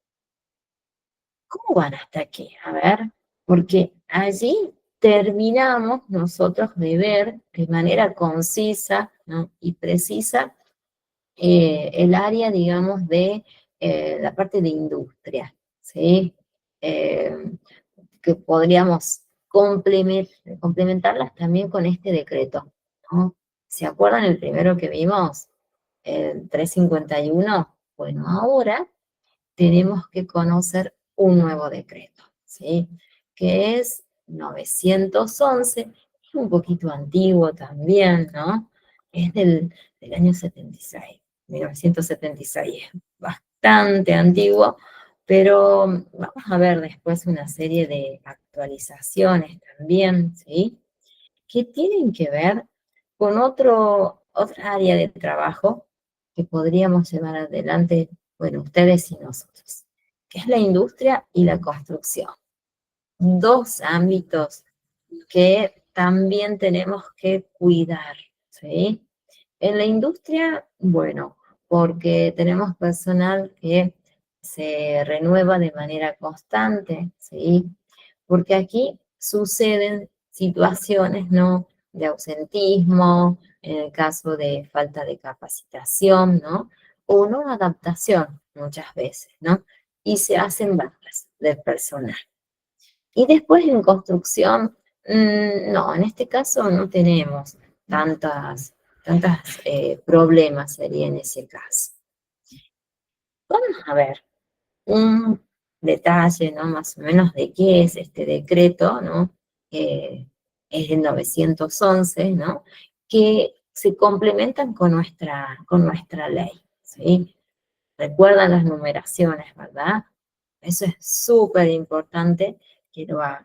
¿Cómo van hasta aquí? A ver, porque allí terminamos nosotros de ver de manera concisa, ¿no? Y precisa el área, digamos, de la parte de industria, ¿sí? Eh, que podríamos complementarlas también con este decreto, ¿no? ¿Se acuerdan el primero que vimos? El 351. Bueno, ahora tenemos que conocer un nuevo decreto, ¿sí? Que es 911, es un poquito antiguo también, ¿no? Es del año 76, 1976, es bastante antiguo, pero vamos a ver después una serie de actualizaciones también, ¿sí? Que tienen que ver con otra área de trabajo que podríamos llevar adelante, bueno, ustedes y nosotros. que es la industria y la construcción. Dos ámbitos que también tenemos que cuidar, ¿sí? En la industria, bueno, porque tenemos personal que se renueva de manera constante, ¿sí? Porque aquí suceden situaciones, ¿no? De ausentismo, en el caso de falta de capacitación, ¿no? O no adaptación muchas veces, ¿no? Y se hacen bajas del personal. Y después en construcción, no, en este caso no tenemos tantas problemas sería en ese caso. Vamos a ver un detalle, ¿no? Más o menos de qué es este decreto, ¿no? Es del 911, ¿no? Que se complementan con nuestra ley, ¿sí? Recuerdan las numeraciones, ¿verdad? Eso es súper importante que lo hagan,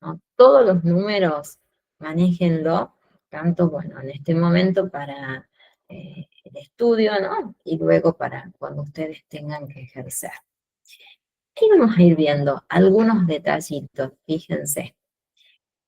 ¿no? Todos los números, manéjenlo, tanto, bueno, en este momento para el estudio, ¿no? Y luego para cuando ustedes tengan que ejercer. Aquí vamos a ir viendo algunos detallitos, fíjense.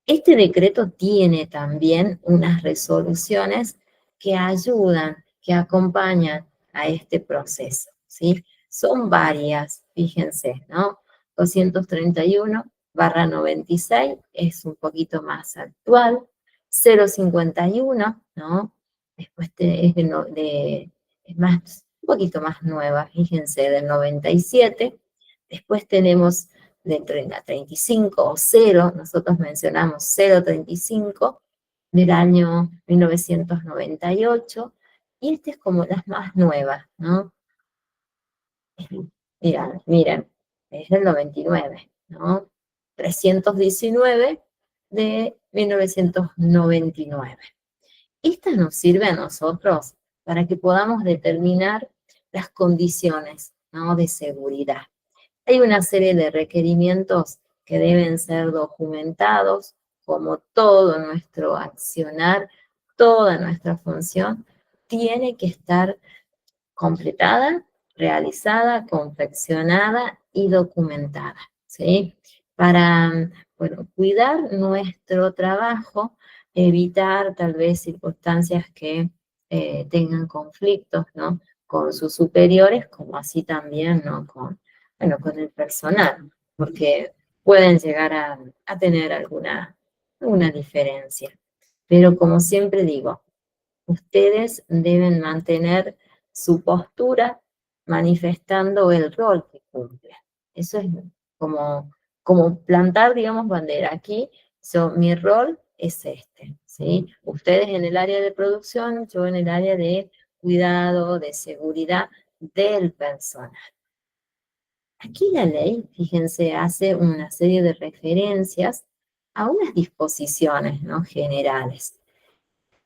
Este decreto tiene también unas resoluciones que ayudan, que acompañan a este proceso, ¿sí? Son varias, fíjense, ¿no? 231/96 es un poquito más actual, 051, ¿no? Después es, es más, un poquito más nueva, fíjense, del 97. Después tenemos de 35 o 0, nosotros mencionamos 035 del año 1998, y esta es como las más nuevas, ¿no? Miren, es del 99, ¿no? 319 de 1999. Esta nos sirve a nosotros para que podamos determinar las condiciones, ¿no? De seguridad. Hay una serie de requerimientos que deben ser documentados, como todo nuestro accionar, toda nuestra función, tiene que estar completada, realizada, confeccionada y documentada, ¿sí? Para, bueno, cuidar nuestro trabajo, evitar tal vez circunstancias que tengan conflictos, ¿no? Con sus superiores, como así también, ¿no? Bueno, con el personal, porque pueden llegar a tener alguna diferencia. Pero como siempre digo, ustedes deben mantener su postura manifestando el rol que cumplen. Eso es como plantar, digamos, bandera. Aquí, mi rol es este, ¿sí? Ustedes en el área de producción, yo en el área de cuidado, de seguridad del personal. Aquí la ley, fíjense, hace una serie de referencias a unas disposiciones, ¿no? Generales,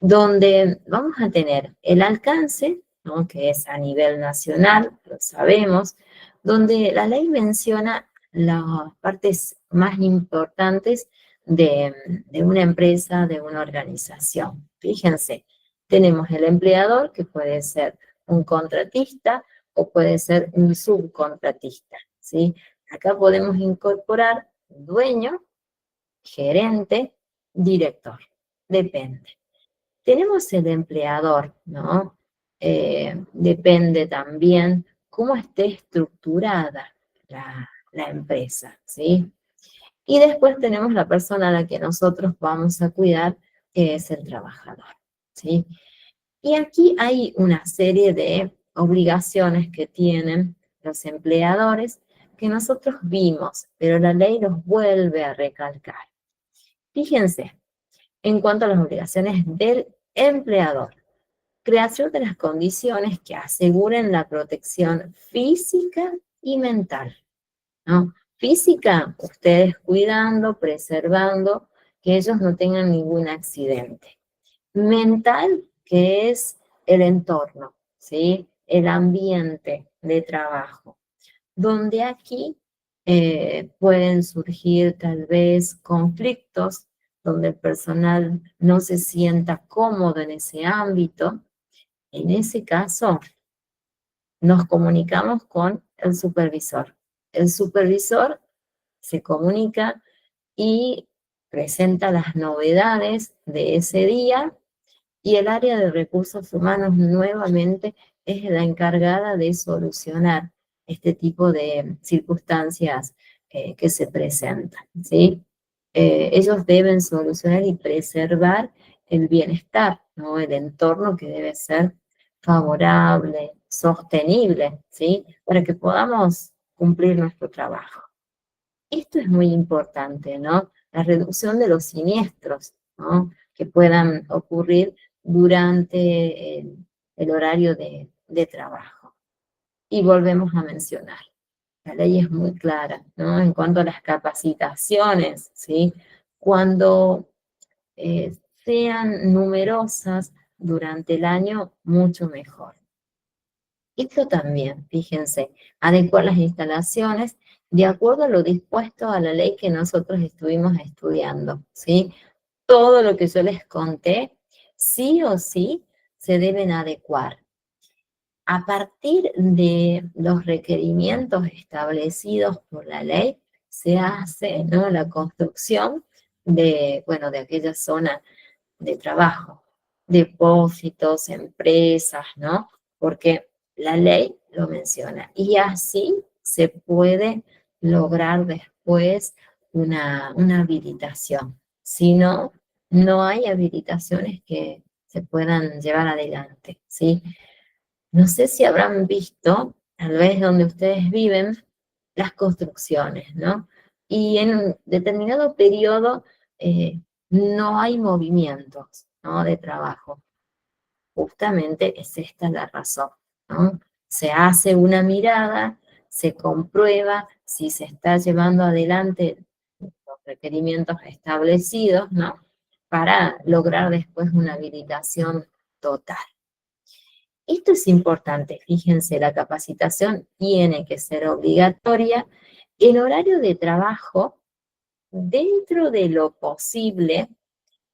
donde vamos a tener el alcance, ¿no? Que es a nivel nacional, lo sabemos, donde la ley menciona las partes más importantes de una empresa, de una organización. Fíjense, tenemos el empleador, que puede ser un contratista o puede ser un subcontratista, ¿sí? Acá podemos incorporar dueño, gerente, director, depende. Tenemos el empleador, ¿no? Depende también cómo esté estructurada la empresa, ¿sí? Y después tenemos la persona a la que nosotros vamos a cuidar, que es el trabajador, ¿sí? Y aquí hay una serie de obligaciones que tienen los empleadores que nosotros vimos, pero la ley los vuelve a recalcar. Fíjense, en cuanto a las obligaciones del empleador, creación de las condiciones que aseguren la protección física y mental, ¿no? Física, ustedes cuidando, preservando, que ellos no tengan ningún accidente. Mental, que es el entorno, ¿sí? El ambiente de trabajo, donde aquí pueden surgir tal vez conflictos, donde el personal no se sienta cómodo en ese ámbito. En ese caso, nos comunicamos con el supervisor. el supervisor se comunica y presenta las novedades de ese día y el área de recursos humanos nuevamente es la encargada de solucionar este tipo de circunstancias que se presentan, ¿sí? Ellos deben solucionar y preservar el bienestar, ¿no? El entorno que debe ser favorable, sostenible, ¿sí? Para que podamos cumplir nuestro trabajo. Esto es muy importante, ¿no? La reducción de los siniestros, ¿no? Que puedan ocurrir durante el horario de trabajo. Y volvemos a mencionar, la ley es muy clara, ¿no? En cuanto a las capacitaciones, ¿sí? Cuando sean numerosas durante el año, mucho mejor. Esto también, fíjense, adecuar las instalaciones de acuerdo a lo dispuesto a la ley que nosotros estuvimos estudiando, ¿sí? Todo lo que yo les conté, sí o sí, se deben adecuar. A partir de los requerimientos establecidos por la ley, se hace, ¿no?, la construcción de, bueno, de aquella zona de trabajo, depósitos, empresas, ¿no? Porque la ley lo menciona. Y así se puede lograr después una habilitación. Si no, no hay habilitaciones que se puedan llevar adelante, ¿sí? No sé si habrán visto, tal vez donde ustedes viven, las construcciones, ¿no? Y en un determinado periodo no hay movimientos, ¿no?, de trabajo. Justamente es esta la razón, ¿no? Se hace una mirada, se comprueba si se está llevando adelante los requerimientos establecidos, ¿no? Para lograr después una habilitación total. Esto es importante, fíjense, la capacitación tiene que ser obligatoria. El horario de trabajo, dentro de lo posible,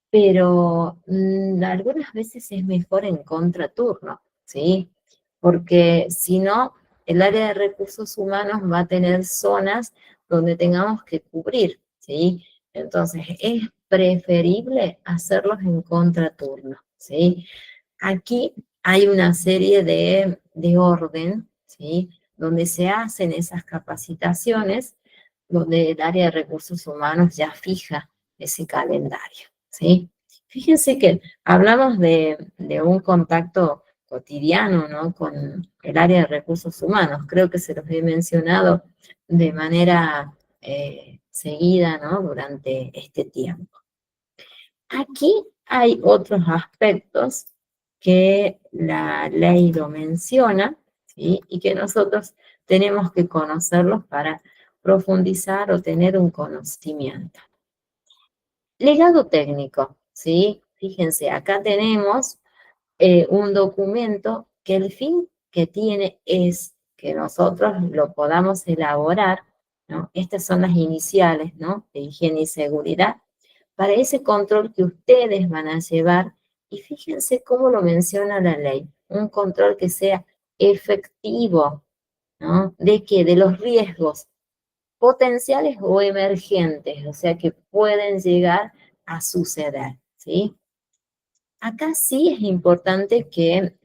pero algunas veces es mejor en contraturno, ¿sí? Porque si no, el área de recursos humanos va a tener zonas donde tengamos que cubrir, ¿sí? Entonces, es preferible hacerlos en contraturno, ¿sí? Aquí hay una serie de orden, ¿sí?, donde se hacen esas capacitaciones, donde el área de recursos humanos ya fija ese calendario, ¿sí? Fíjense que hablamos de un contacto cotidiano, ¿no?, con el área de recursos humanos. Creo que se los he mencionado de manera seguida, ¿no?, durante este tiempo. Aquí hay otros aspectos que la ley lo menciona, ¿sí?, y que nosotros tenemos que conocerlos para profundizar o tener un conocimiento. Legado técnico, ¿sí? Fíjense, acá tenemos un documento que el fin que tiene es que nosotros lo podamos elaborar, ¿no? Estas son las iniciales, ¿no?, de higiene y seguridad, para ese control que ustedes van a llevar. Y fíjense cómo lo menciona la ley, un control que sea efectivo, ¿no? ¿De qué? De los riesgos potenciales o emergentes, o sea, que pueden llegar a suceder, ¿sí? Acá sí es importante que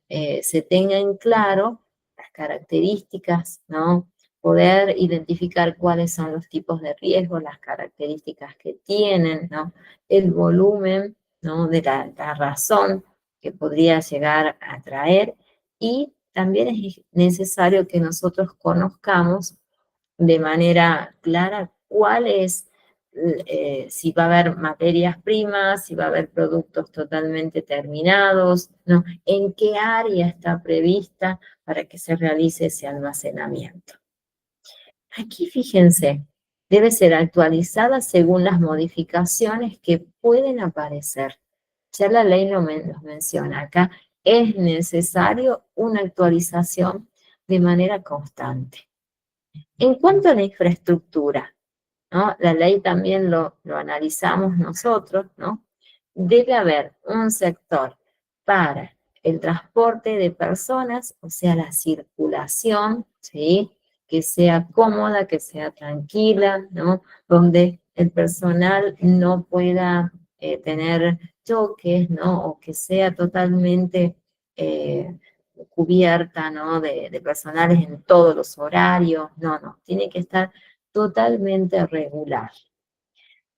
se tenga en claro las características, ¿no? Poder identificar cuáles son los tipos de riesgo, las características que tienen, ¿no? El volumen, ¿no?, de la razón que podría llegar a traer. Y también es necesario que nosotros conozcamos de manera clara cuál es, si va a haber materias primas, si va a haber productos totalmente terminados, ¿no? En qué área está prevista para que se realice ese almacenamiento. Aquí fíjense, debe ser actualizada según las modificaciones que pueden aparecer. Ya la ley los menciona acá, es necesario una actualización de manera constante. En cuanto a la infraestructura, ¿no?, la ley también lo analizamos nosotros, ¿no? Debe haber un sector para el transporte de personas, o sea, la circulación, ¿sí?, que sea cómoda, que sea tranquila, ¿no? Donde el personal no pueda tener choques, ¿no? O que sea totalmente eh, cubierta, ¿no? De personales en todos los horarios. No, no, tiene que estar totalmente regular.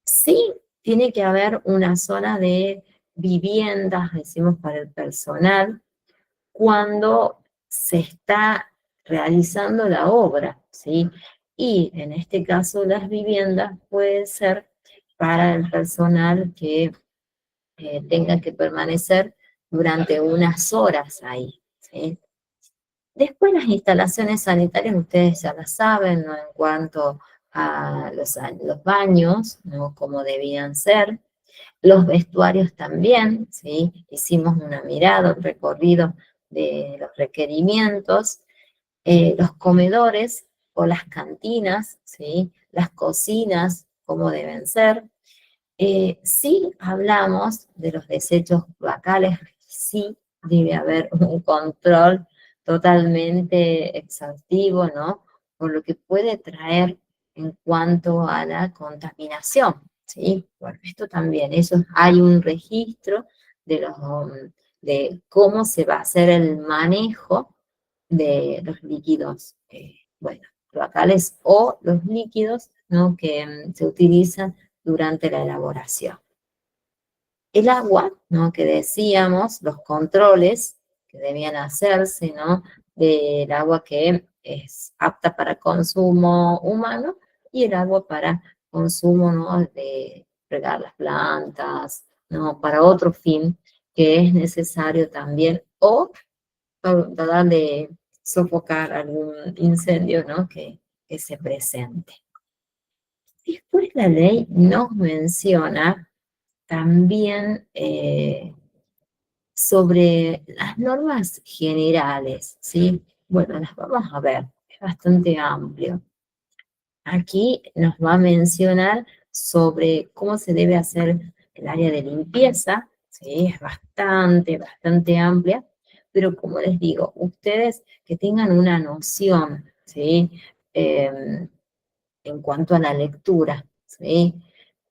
Sí, tiene que haber una zona de viviendas, decimos, para el personal, cuando se está realizando la obra, ¿sí? Y en este caso las viviendas pueden ser para el personal que tenga que permanecer durante unas horas ahí, ¿sí? Después las instalaciones sanitarias, ustedes ya las saben, ¿no? En cuanto a los baños, ¿no? Como debían ser. Los vestuarios también, ¿sí? Hicimos una mirada, un recorrido de los requerimientos. Los comedores o las cantinas, ¿sí? Las cocinas, cómo deben ser. Sí hablamos de los desechos locales, sí debe haber un control totalmente exhaustivo, ¿no? Por lo que puede traer en cuanto a la contaminación, ¿sí? Bueno, esto también, eso hay un registro de de cómo se va a hacer el manejo de los líquidos, bueno, cloacales o los líquidos, ¿no? Que se utilizan durante la elaboración. El agua, ¿no? Que decíamos, los controles que debían hacerse, ¿no? Del agua que es apta para consumo humano y el agua para consumo, ¿no? De regar las plantas, ¿no? Para otro fin que es necesario también, o tratar de sofocar algún incendio, ¿no? Que se presente. Después la ley nos menciona también sobre las normas generales, ¿sí? Bueno, las vamos a ver, es bastante amplio. Aquí nos va a mencionar sobre cómo se debe hacer el área de limpieza, ¿sí? Es bastante amplia, pero como les digo, ustedes que tengan una noción, ¿sí? Eh, en cuanto a la lectura, ¿sí?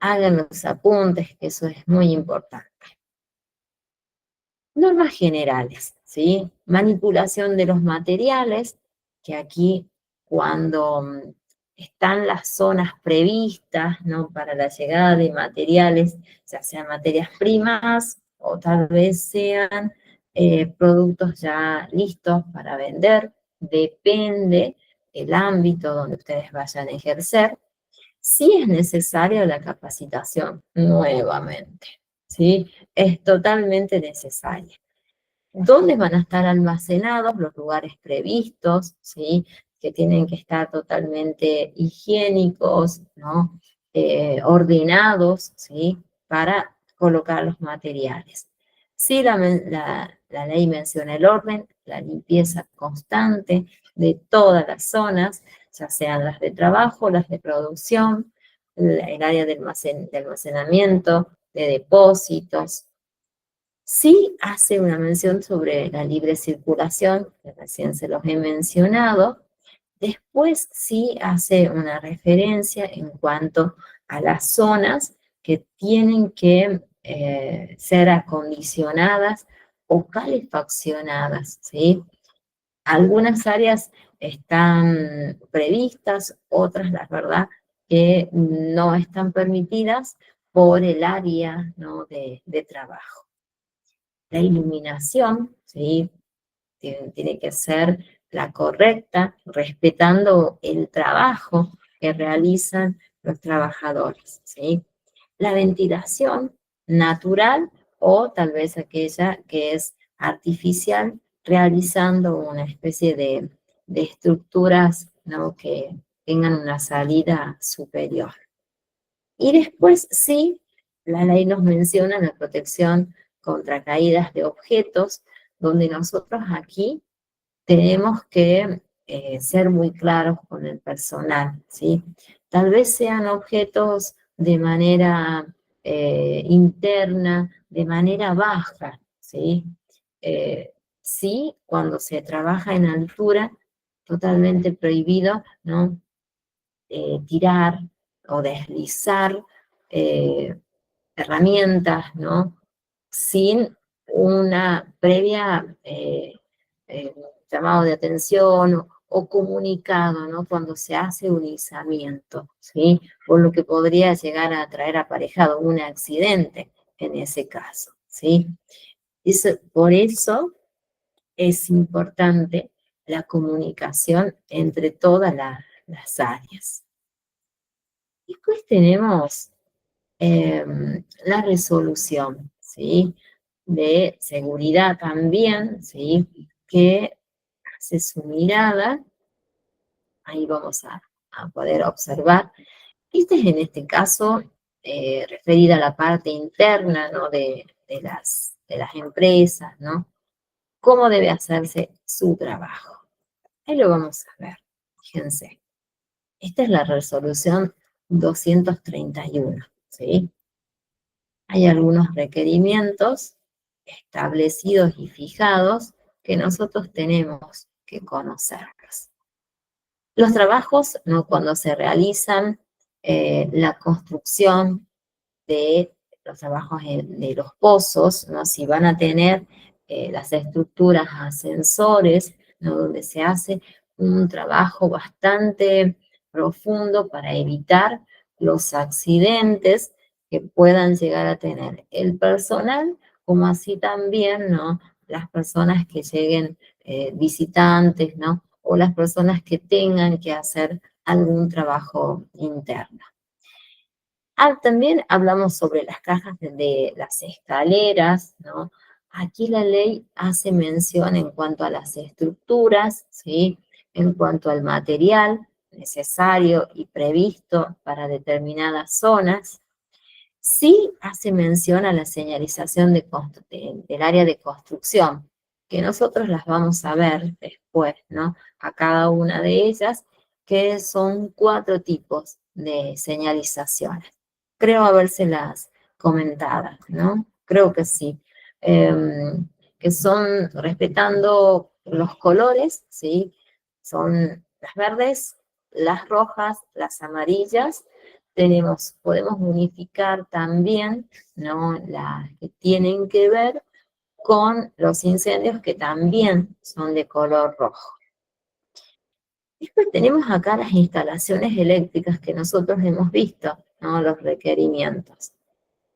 Hagan los apuntes, que eso es muy importante. Normas generales, ¿sí? Manipulación de los materiales, que aquí cuando están las zonas previstas, ¿no? Para la llegada de materiales, ya sean materias primas o tal vez sean productos ya listos para vender, depende el ámbito donde ustedes vayan a ejercer. Sí es necesaria la capacitación, nuevamente, ¿sí? Es totalmente necesaria. ¿Dónde van a estar almacenados los lugares previstos, ¿sí? Que tienen que estar totalmente higiénicos, ¿no? Ordenados, ¿sí? Para colocar los materiales. Sí, la ley menciona el orden, la limpieza constante de todas las zonas, ya sean las de trabajo, las de producción, el área de almacenamiento, de depósitos. Sí hace una mención sobre la libre circulación, que recién se los he mencionado. Después sí hace una referencia en cuanto a las zonas que tienen que ser acondicionadas o calefaccionadas, ¿sí? Algunas áreas están previstas, otras, la verdad, que no están permitidas por el área, ¿no? de trabajo. La iluminación, ¿sí? Tiene que ser la correcta, respetando el trabajo que realizan los trabajadores, ¿sí? La ventilación natural o tal vez aquella que es artificial, realizando una especie de estructuras, ¿no? Que tengan una salida superior. Y después sí, la ley nos menciona la protección contra caídas de objetos, donde nosotros aquí tenemos que ser muy claros con el personal, ¿sí? Tal vez sean objetos de manera interna, de manera baja, ¿sí? Sí, cuando se trabaja en altura, totalmente prohibido, ¿no? Tirar o deslizar herramientas, ¿no? Sin una previa eh, llamado de atención o comunicado, ¿no? Cuando se hace un izamiento, ¿sí? Por lo que podría llegar a traer aparejado un accidente en ese caso, ¿sí? Por eso es importante la comunicación entre todas las áreas. Después tenemos la resolución, ¿sí? De seguridad también, ¿sí? Que hace su mirada, ahí vamos a poder observar. Este es en este caso referida a la parte interna, ¿no? De las empresas, ¿no? Cómo debe hacerse su trabajo. Ahí lo vamos a ver, fíjense. Esta es la resolución 231, ¿sí? Hay algunos requerimientos establecidos y fijados que nosotros tenemos que conocerlos. Los trabajos, ¿no? Cuando se realizan la construcción de los trabajos de los pozos, ¿no? Si van a tener las estructuras ascensores, ¿no? Donde se hace un trabajo bastante profundo para evitar los accidentes que puedan llegar a tener el personal, como así también, ¿no? Las personas que lleguen visitantes, ¿no? O las personas que tengan que hacer algún trabajo interno. También hablamos sobre las cajas de las escaleras, ¿no? Aquí la ley hace mención en cuanto a las estructuras, ¿sí? En cuanto al material necesario y previsto para determinadas zonas. Sí hace mención a la señalización del área de construcción, que nosotros las vamos a ver después, ¿no? A cada una de ellas, que son 4 tipos de señalizaciones. Creo habérselas comentadas, ¿no? Creo que sí. Que son respetando los colores, ¿sí? Son las verdes, las rojas, las amarillas. Podemos unificar también, ¿no? Las que tienen que ver con los incendios que también son de color rojo. Después tenemos acá las instalaciones eléctricas que nosotros hemos visto, ¿no? Los requerimientos.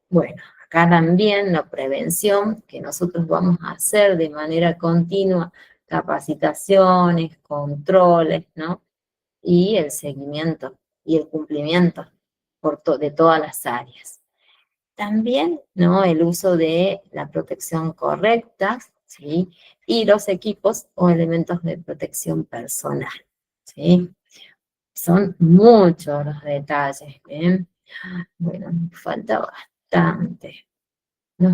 Bueno, acá también la prevención que nosotros vamos a hacer de manera continua, capacitaciones, controles, ¿no? Y el seguimiento y el cumplimiento de todas las áreas. También, ¿no? El uso de la protección correcta, ¿sí? Y los equipos o elementos de protección personal, ¿sí? Son muchos los detalles, ¿bien? Bueno, nos falta bastante. Voy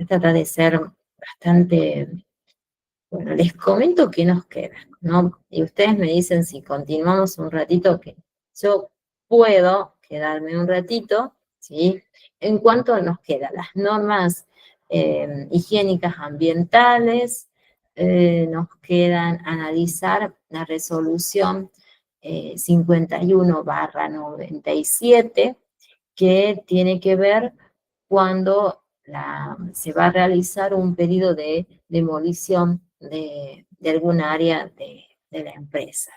a tratar de ser bastante. Bueno, les comento qué nos queda, ¿no? Y ustedes me dicen si continuamos un ratito, que yo puedo quedarme un ratito, ¿sí? En cuanto nos quedan las normas higiénicas ambientales, nos quedan analizar la resolución 51/97, que tiene que ver cuando se va a realizar un pedido de demolición de algún área de la empresa.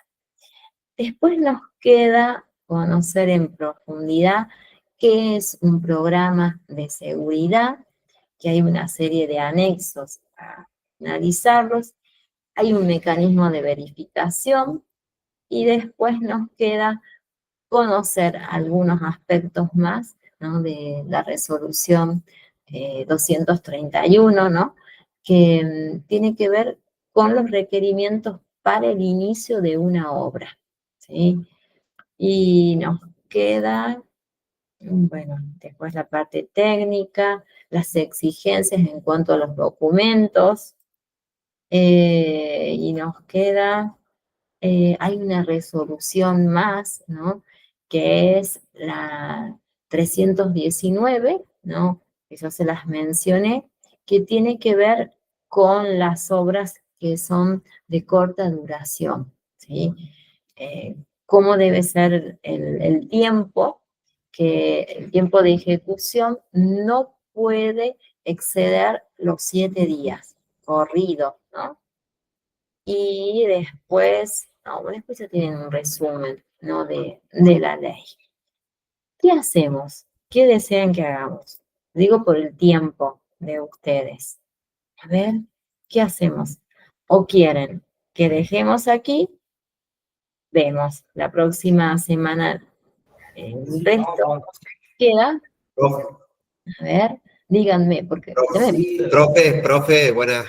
Después nos queda conocer en profundidad qué es un programa de seguridad, que hay una serie de anexos a analizarlos, hay un mecanismo de verificación y después nos queda conocer algunos aspectos más, ¿no? De la resolución 231, ¿no? Que tiene que ver con los requerimientos para el inicio de una obra, ¿sí? Y nos queda, bueno, después la parte técnica, las exigencias en cuanto a los documentos, y nos queda hay una resolución más, ¿no? Que es la 319, ¿no? Que yo se las mencioné, que tiene que ver con las obras que son de corta duración, ¿sí? Cómo debe ser el tiempo, que el tiempo de ejecución no puede exceder los 7 días corrido, ¿no? Y después, no, bueno, después ya tienen un resumen, ¿no? De la ley. ¿Qué hacemos? ¿Qué desean que hagamos? Digo por el tiempo de ustedes. A ver, ¿qué hacemos? ¿O quieren que dejemos aquí? Vemos la próxima semana el resto. ¿Queda? Profe, A ver, díganme, porque usted me... sí, profe, buenas.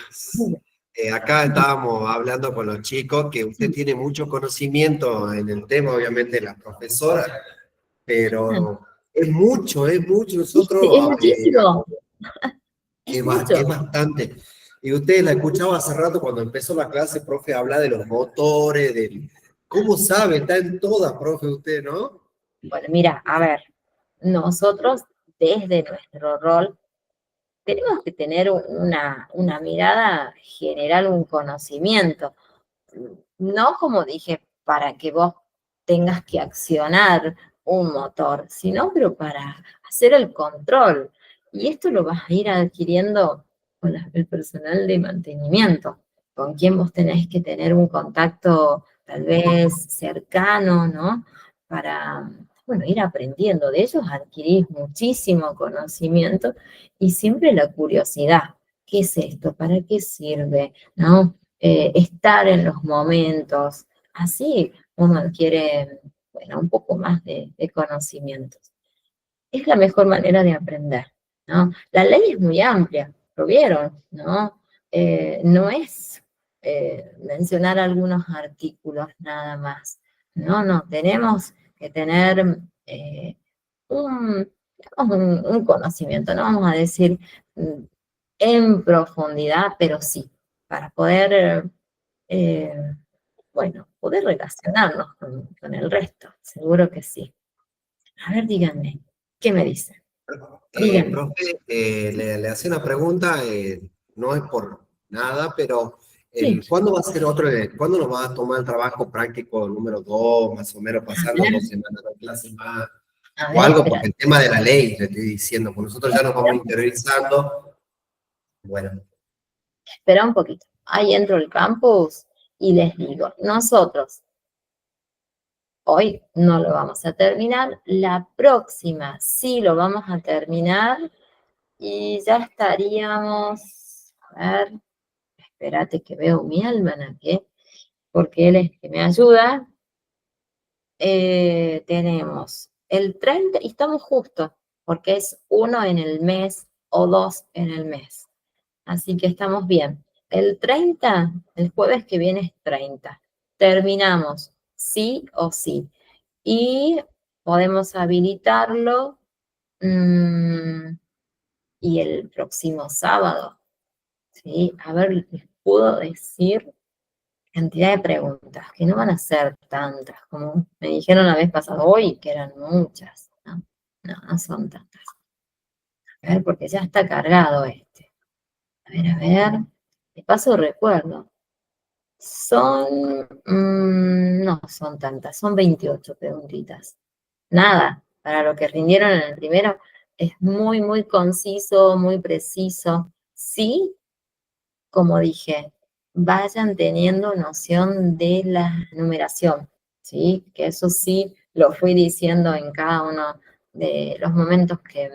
Acá estábamos hablando con los chicos que usted tiene mucho conocimiento en el tema, obviamente la profesora, pero es mucho. ¿Viste? Es Nosotros, muchísimo, es es mucho. bastante. Y usted la escuchaba hace rato cuando empezó la clase, profe, habla de los motores, del... ¿Cómo sabe? Está en todas, profe, usted, ¿no? Bueno, mira, a ver, nosotros desde nuestro rol tenemos que tener una mirada general, un conocimiento. No como dije, para que vos tengas que accionar un motor, sino pero para hacer el control. Y esto lo vas a ir adquiriendo con el personal de mantenimiento, con quien vos tenés que tener un contacto tal vez cercano, ¿no? Para, bueno, ir aprendiendo de ellos, adquirís muchísimo conocimiento y siempre la curiosidad. ¿Qué es esto? ¿Para qué sirve? ¿No? Estar en los momentos, así uno adquiere, bueno, un poco más de conocimientos. Es la mejor manera de aprender, ¿no? La ley es muy amplia, lo vieron, ¿no? No es mencionar algunos artículos nada más, no, tenemos que tener un, un conocimiento, no vamos a decir mm, en profundidad, pero sí, para poder bueno, poder relacionarnos con el resto, seguro que sí. A ver, díganme, ¿qué me dicen? Díganme. Profe, le hacía una pregunta, no es por nada, pero Sí, ¿cuándo va a ser otro, cuándo nos va a tomar el trabajo práctico número 2, más o menos a pasarnos ver, 2 semanas de clase más, a o ver, algo, espera. porque el tema de la ley, le estoy diciendo, pues nosotros ya nos vamos interiorizando, bueno, Espera un poquito. Ahí entro al campus y les digo, nosotros hoy no lo vamos a terminar, la próxima sí lo vamos a terminar y ya estaríamos, a ver, espérate que veo mi almanaque, porque él es que me ayuda. Tenemos el 30 y estamos justos, porque es uno en el mes o dos en el mes. Así que estamos bien. El 30, el jueves que viene es 30. Terminamos, sí o sí. Y podemos habilitarlo y el próximo sábado, ¿sí? A ver, les puedo decir cantidad de preguntas, que no van a ser tantas, como me dijeron la vez pasada hoy, que eran muchas, ¿no? No son tantas. A ver, porque ya está cargado este. A ver, de paso recuerdo. No son tantas, son 28 preguntitas. Nada, para lo que rindieron en el primero, es muy, muy conciso, muy preciso. Sí, como dije, vayan teniendo noción de la numeración, ¿sí? Que eso sí lo fui diciendo en cada uno de los momentos que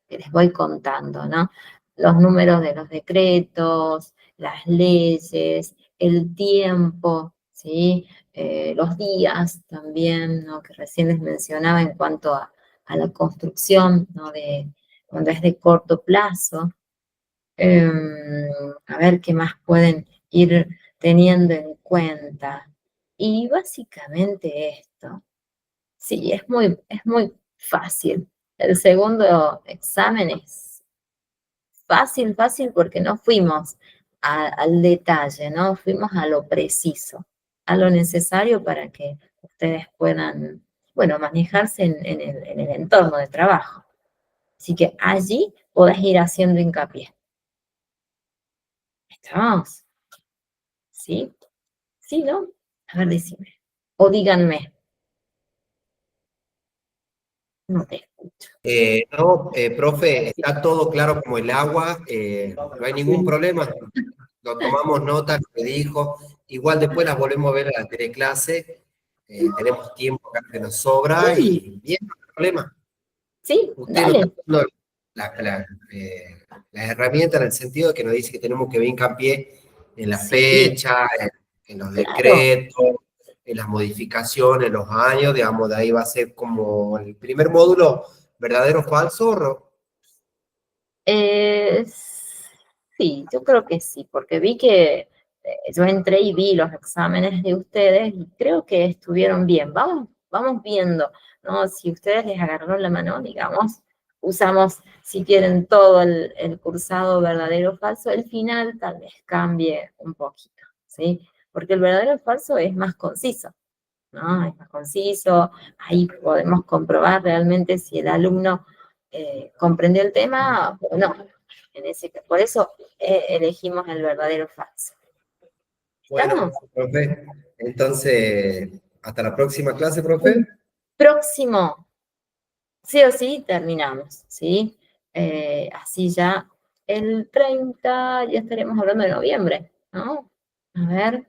les voy contando, ¿no? Los números de los decretos, las leyes, el tiempo, ¿sí? Los días también, ¿no? Que recién les mencionaba en cuanto a la construcción, ¿no? De, cuando es de corto plazo, a ver qué más pueden ir teniendo en cuenta. Y básicamente esto. Sí, es muy fácil. El segundo examen es fácil, fácil porque no fuimos al detalle, ¿no? Fuimos a lo preciso, a lo necesario para que ustedes puedan, bueno, manejarse en el entorno de trabajo. Así que allí podés ir haciendo hincapié. ¿Estamos? ¿sí? ¿Sí, no? A ver, decime. O díganme. No te escucho. No, profe, está todo claro como el agua, no hay ningún problema. Lo tomamos nota, lo que dijo. Igual después las volvemos a ver a la teleclase. Tenemos tiempo acá que nos sobra Sí, y bien, no hay problema. sí, Usted nos está dale. dando las herramientas en el sentido de que nos dice que tenemos que ver hincapié en la Sí, fecha, en los claro. decretos, en las modificaciones, los años, digamos, de ahí va a ser como el primer módulo, verdadero o falso, Eh, sí, yo creo que sí, porque vi que yo entré y vi los exámenes de ustedes y creo que estuvieron bien. Vamos viendo, ¿no? Si ustedes les agarraron la mano, digamos, usamos, si quieren, todo el cursado verdadero o falso, el final tal vez cambie un poquito, ¿sí? Porque el verdadero o falso es más conciso, ¿no? Es más conciso, ahí podemos comprobar realmente si el alumno comprendió el tema o no. Por eso elegimos el verdadero falso. bueno, ¿Estamos? profe. Entonces, hasta la próxima clase, profe. El próximo, sí o sí, terminamos, ¿sí? Así ya el 30 ya estaremos hablando de noviembre, ¿no? A ver,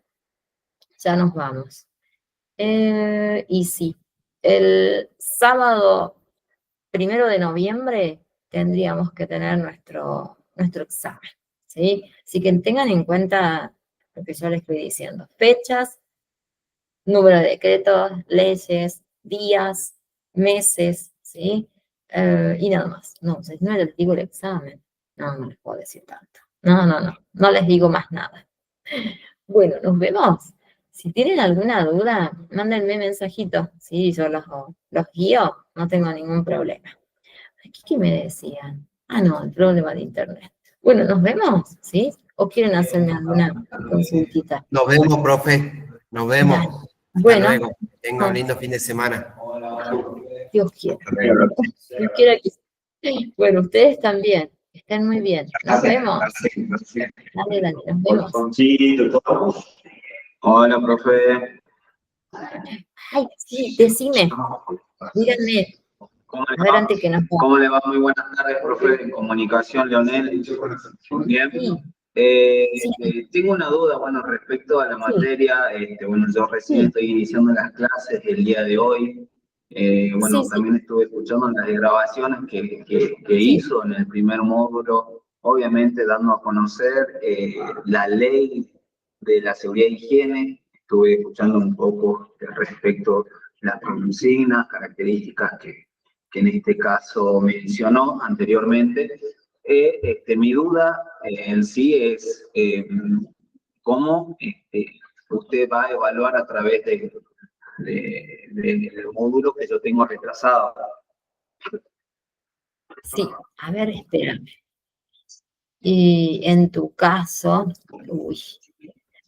ya nos vamos. Y sí, el sábado 1 de noviembre tendríamos que tener nuestro examen, ¿sí? Así que tengan en cuenta lo que yo les estoy diciendo. Fechas, número de decretos, leyes, días, meses, ¿sí? Y nada más. No, si no les digo el examen. No, no les puedo decir tanto. No, no, no. No les digo más nada. Bueno, nos vemos. Si tienen alguna duda, mándenme mensajito. Sí, yo los guío, no tengo ningún problema. Aquí, ¿qué me decían? Ah, no, el problema de internet. Bueno, nos vemos, ¿sí? ¿O quieren hacerme alguna consultita? Nos vemos, profe. Nos Dale. vemos. Hasta Bueno, luego. Tenga un no, lindo fin de semana. Dios quiera. Hasta luego. Dios quiera que... Bueno, ustedes también. Estén muy bien. Nos vemos. Dale, dale, nos vemos. Hola, profe. Ay, sí, decime, díganme, ¿Cómo le a ver va? antes que nos vamos. ¿Cómo le va? Muy buenas tardes, profe de comunicación, Leonel. Bien. Sí, sí, Tengo una duda, bueno, respecto a la sí, materia. Bueno, yo recién sí, estoy iniciando las clases el día de hoy. sí, Bueno, sí, también estuve escuchando las grabaciones que sí, hizo en el primer módulo, obviamente dando a conocer la ley de la seguridad e higiene. Estuve escuchando un poco respecto a las consignas, características que en este caso mencionó anteriormente. Mi duda en sí es cómo usted va a evaluar a través del módulo que yo tengo retrasado. sí. A ver, espérame. Y en tu caso, uy,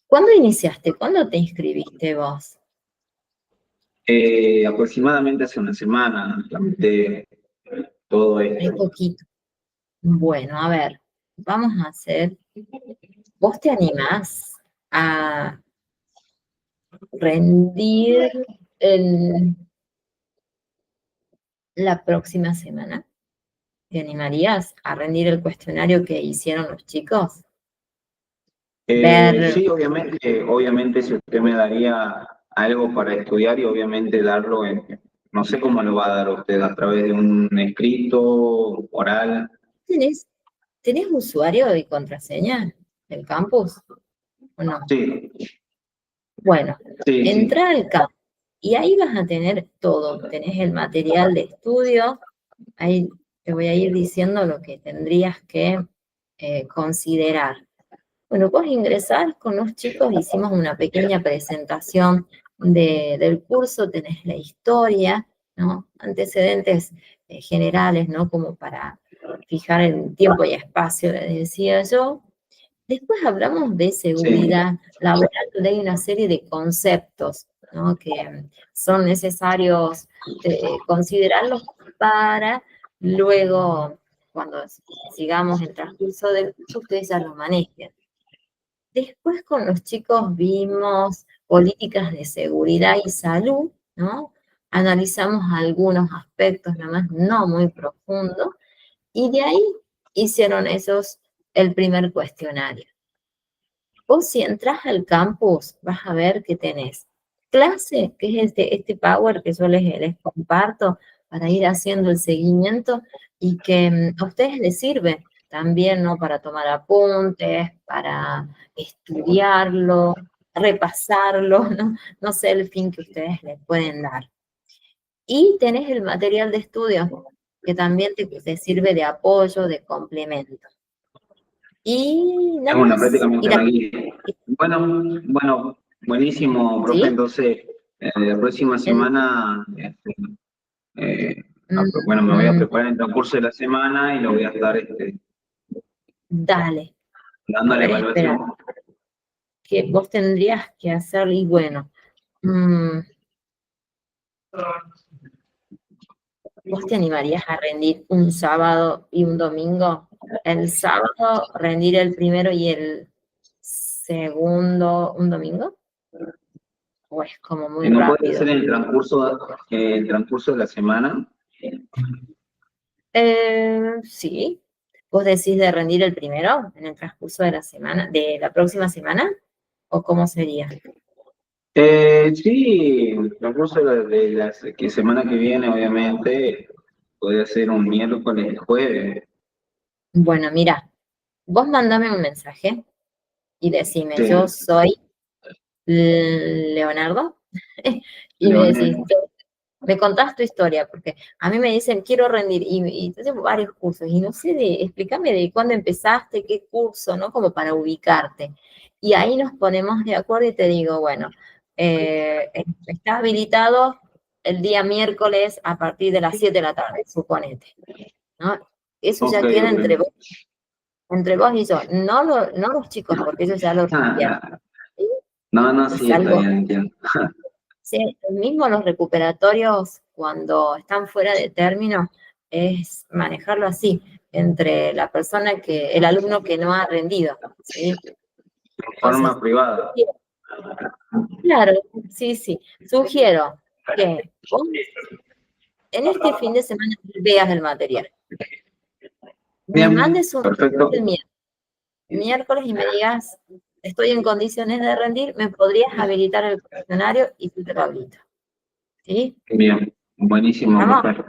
¿cuándo iniciaste? ¿Cuándo te inscribiste vos? Aproximadamente hace una semana, tramité todo Hay esto. poquito. Bueno, a ver, vamos a hacer, ¿vos te animás a rendir el- la próxima semana? ¿Te animarías a rendir el cuestionario que hicieron los chicos? Ver, Sí, obviamente si usted me daría algo para estudiar y obviamente darlo no sé cómo lo va a dar usted, a través de un escrito, oral. ¿tenés, tenés usuario y contraseña del campus o no? Sí, Bueno, sí, sí. entra al campus y ahí vas a tener todo. Tenés el material de estudio, ahí te voy a ir diciendo lo que tendrías que considerar. Bueno, vos ingresás con los chicos, hicimos una pequeña presentación del curso, tenés la historia, ¿no? Antecedentes generales, ¿no? Como para fijar en tiempo y espacio, les decía yo. Después hablamos de Sí, seguridad laboral, donde hay una serie de conceptos, ¿no? Que son necesarios considerarlos para luego, cuando sigamos el transcurso del curso, ustedes ya lo manejen. Después con los chicos vimos políticas de seguridad y salud, ¿no? Analizamos algunos aspectos, nada más no muy profundos, y de ahí hicieron el primer cuestionario. Vos si entras al campus vas a ver que tenés clase, que es este Power que yo les comparto para ir haciendo el seguimiento y que a ustedes les sirve también, ¿no? Para tomar apuntes, para estudiarlo, repasarlo, ¿no? No sé el fin que ustedes les pueden dar. Y tenés el material de estudio que también te sirve de apoyo, de complemento. Y nada Bueno, más. prácticamente una guía. Bueno, buenísimo, profe. ¿Sí? Entonces, la próxima semana, bueno, me voy a Mm, preparar en el transcurso de la semana y lo voy a estar Dale. dando A la ver, espera, evaluación. que vos tendrías que hacer, y bueno, ¿vos te animarías a rendir un sábado y un domingo? El sábado rendir el primero y el segundo un domingo, ¿o es como muy ¿No puede ser rápido? en el transcurso de la semana? Sí. ¿Vos decís de rendir el primero en el transcurso de la semana, de la próxima semana? ¿O cómo sería? Sí, el transcurso de la semana que viene, obviamente, podría ser un miércoles, jueves. Bueno, mira, vos mandame un mensaje y decime, yo Sí, soy Leonardo, y me decís, Leonel. me contás tu historia, porque a mí me dicen, quiero rendir, y yo llevo varios cursos, y no sé, explícame de cuándo empezaste, qué curso, ¿no? Como para ubicarte. Y ahí nos ponemos de acuerdo y te digo, bueno, está habilitado el día miércoles a partir de las 7 de la tarde, suponete, ¿no? Eso Ok, ya queda ok. entre vos y yo, no los chicos, porque ellos ya lo rindieron. ¿Sí? No, no, Es sí, está algo. bien, entiendo. Sí, mismo los recuperatorios, cuando están fuera de término, es manejarlo así, entre el alumno que no ha rendido, ¿sí? De Entonces, forma privada. claro, sí, sí. Sugiero que vos en este fin de semana veas el material. Me Bien, mandes un perfecto. el miércoles y me digas, estoy en condiciones de rendir, me podrías habilitar el cuestionario y tú te lo habilito. ¿Sí? Bien, buenísimo, ¿Estamos? profe.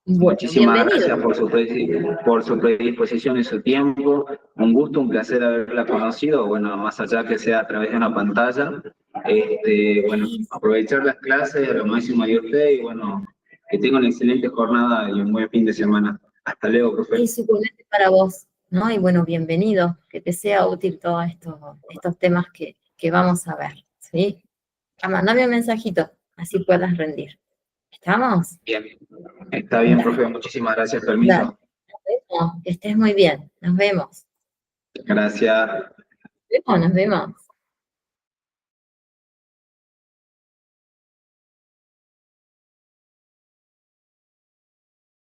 Bueno, Muchísimas bienvenido. gracias por su predisposición y su tiempo. Un gusto, un placer haberla conocido. Bueno, más allá que sea a través de una pantalla. Bueno, aprovechar las clases a lo máximo de usted y bueno, que tenga una excelente jornada y un buen fin de semana. Hasta luego, profe. Es igualmente para vos, ¿no? Y bueno, bienvenido, que te sea útil todos estos temas que vamos a ver, ¿sí? Mandame un mensajito, así puedas rendir. ¿Estamos? Bien, está bien, Dale, profe. Muchísimas gracias. dale. Permiso. Nos vemos, que estés muy bien. Nos vemos. Gracias. Nos vemos.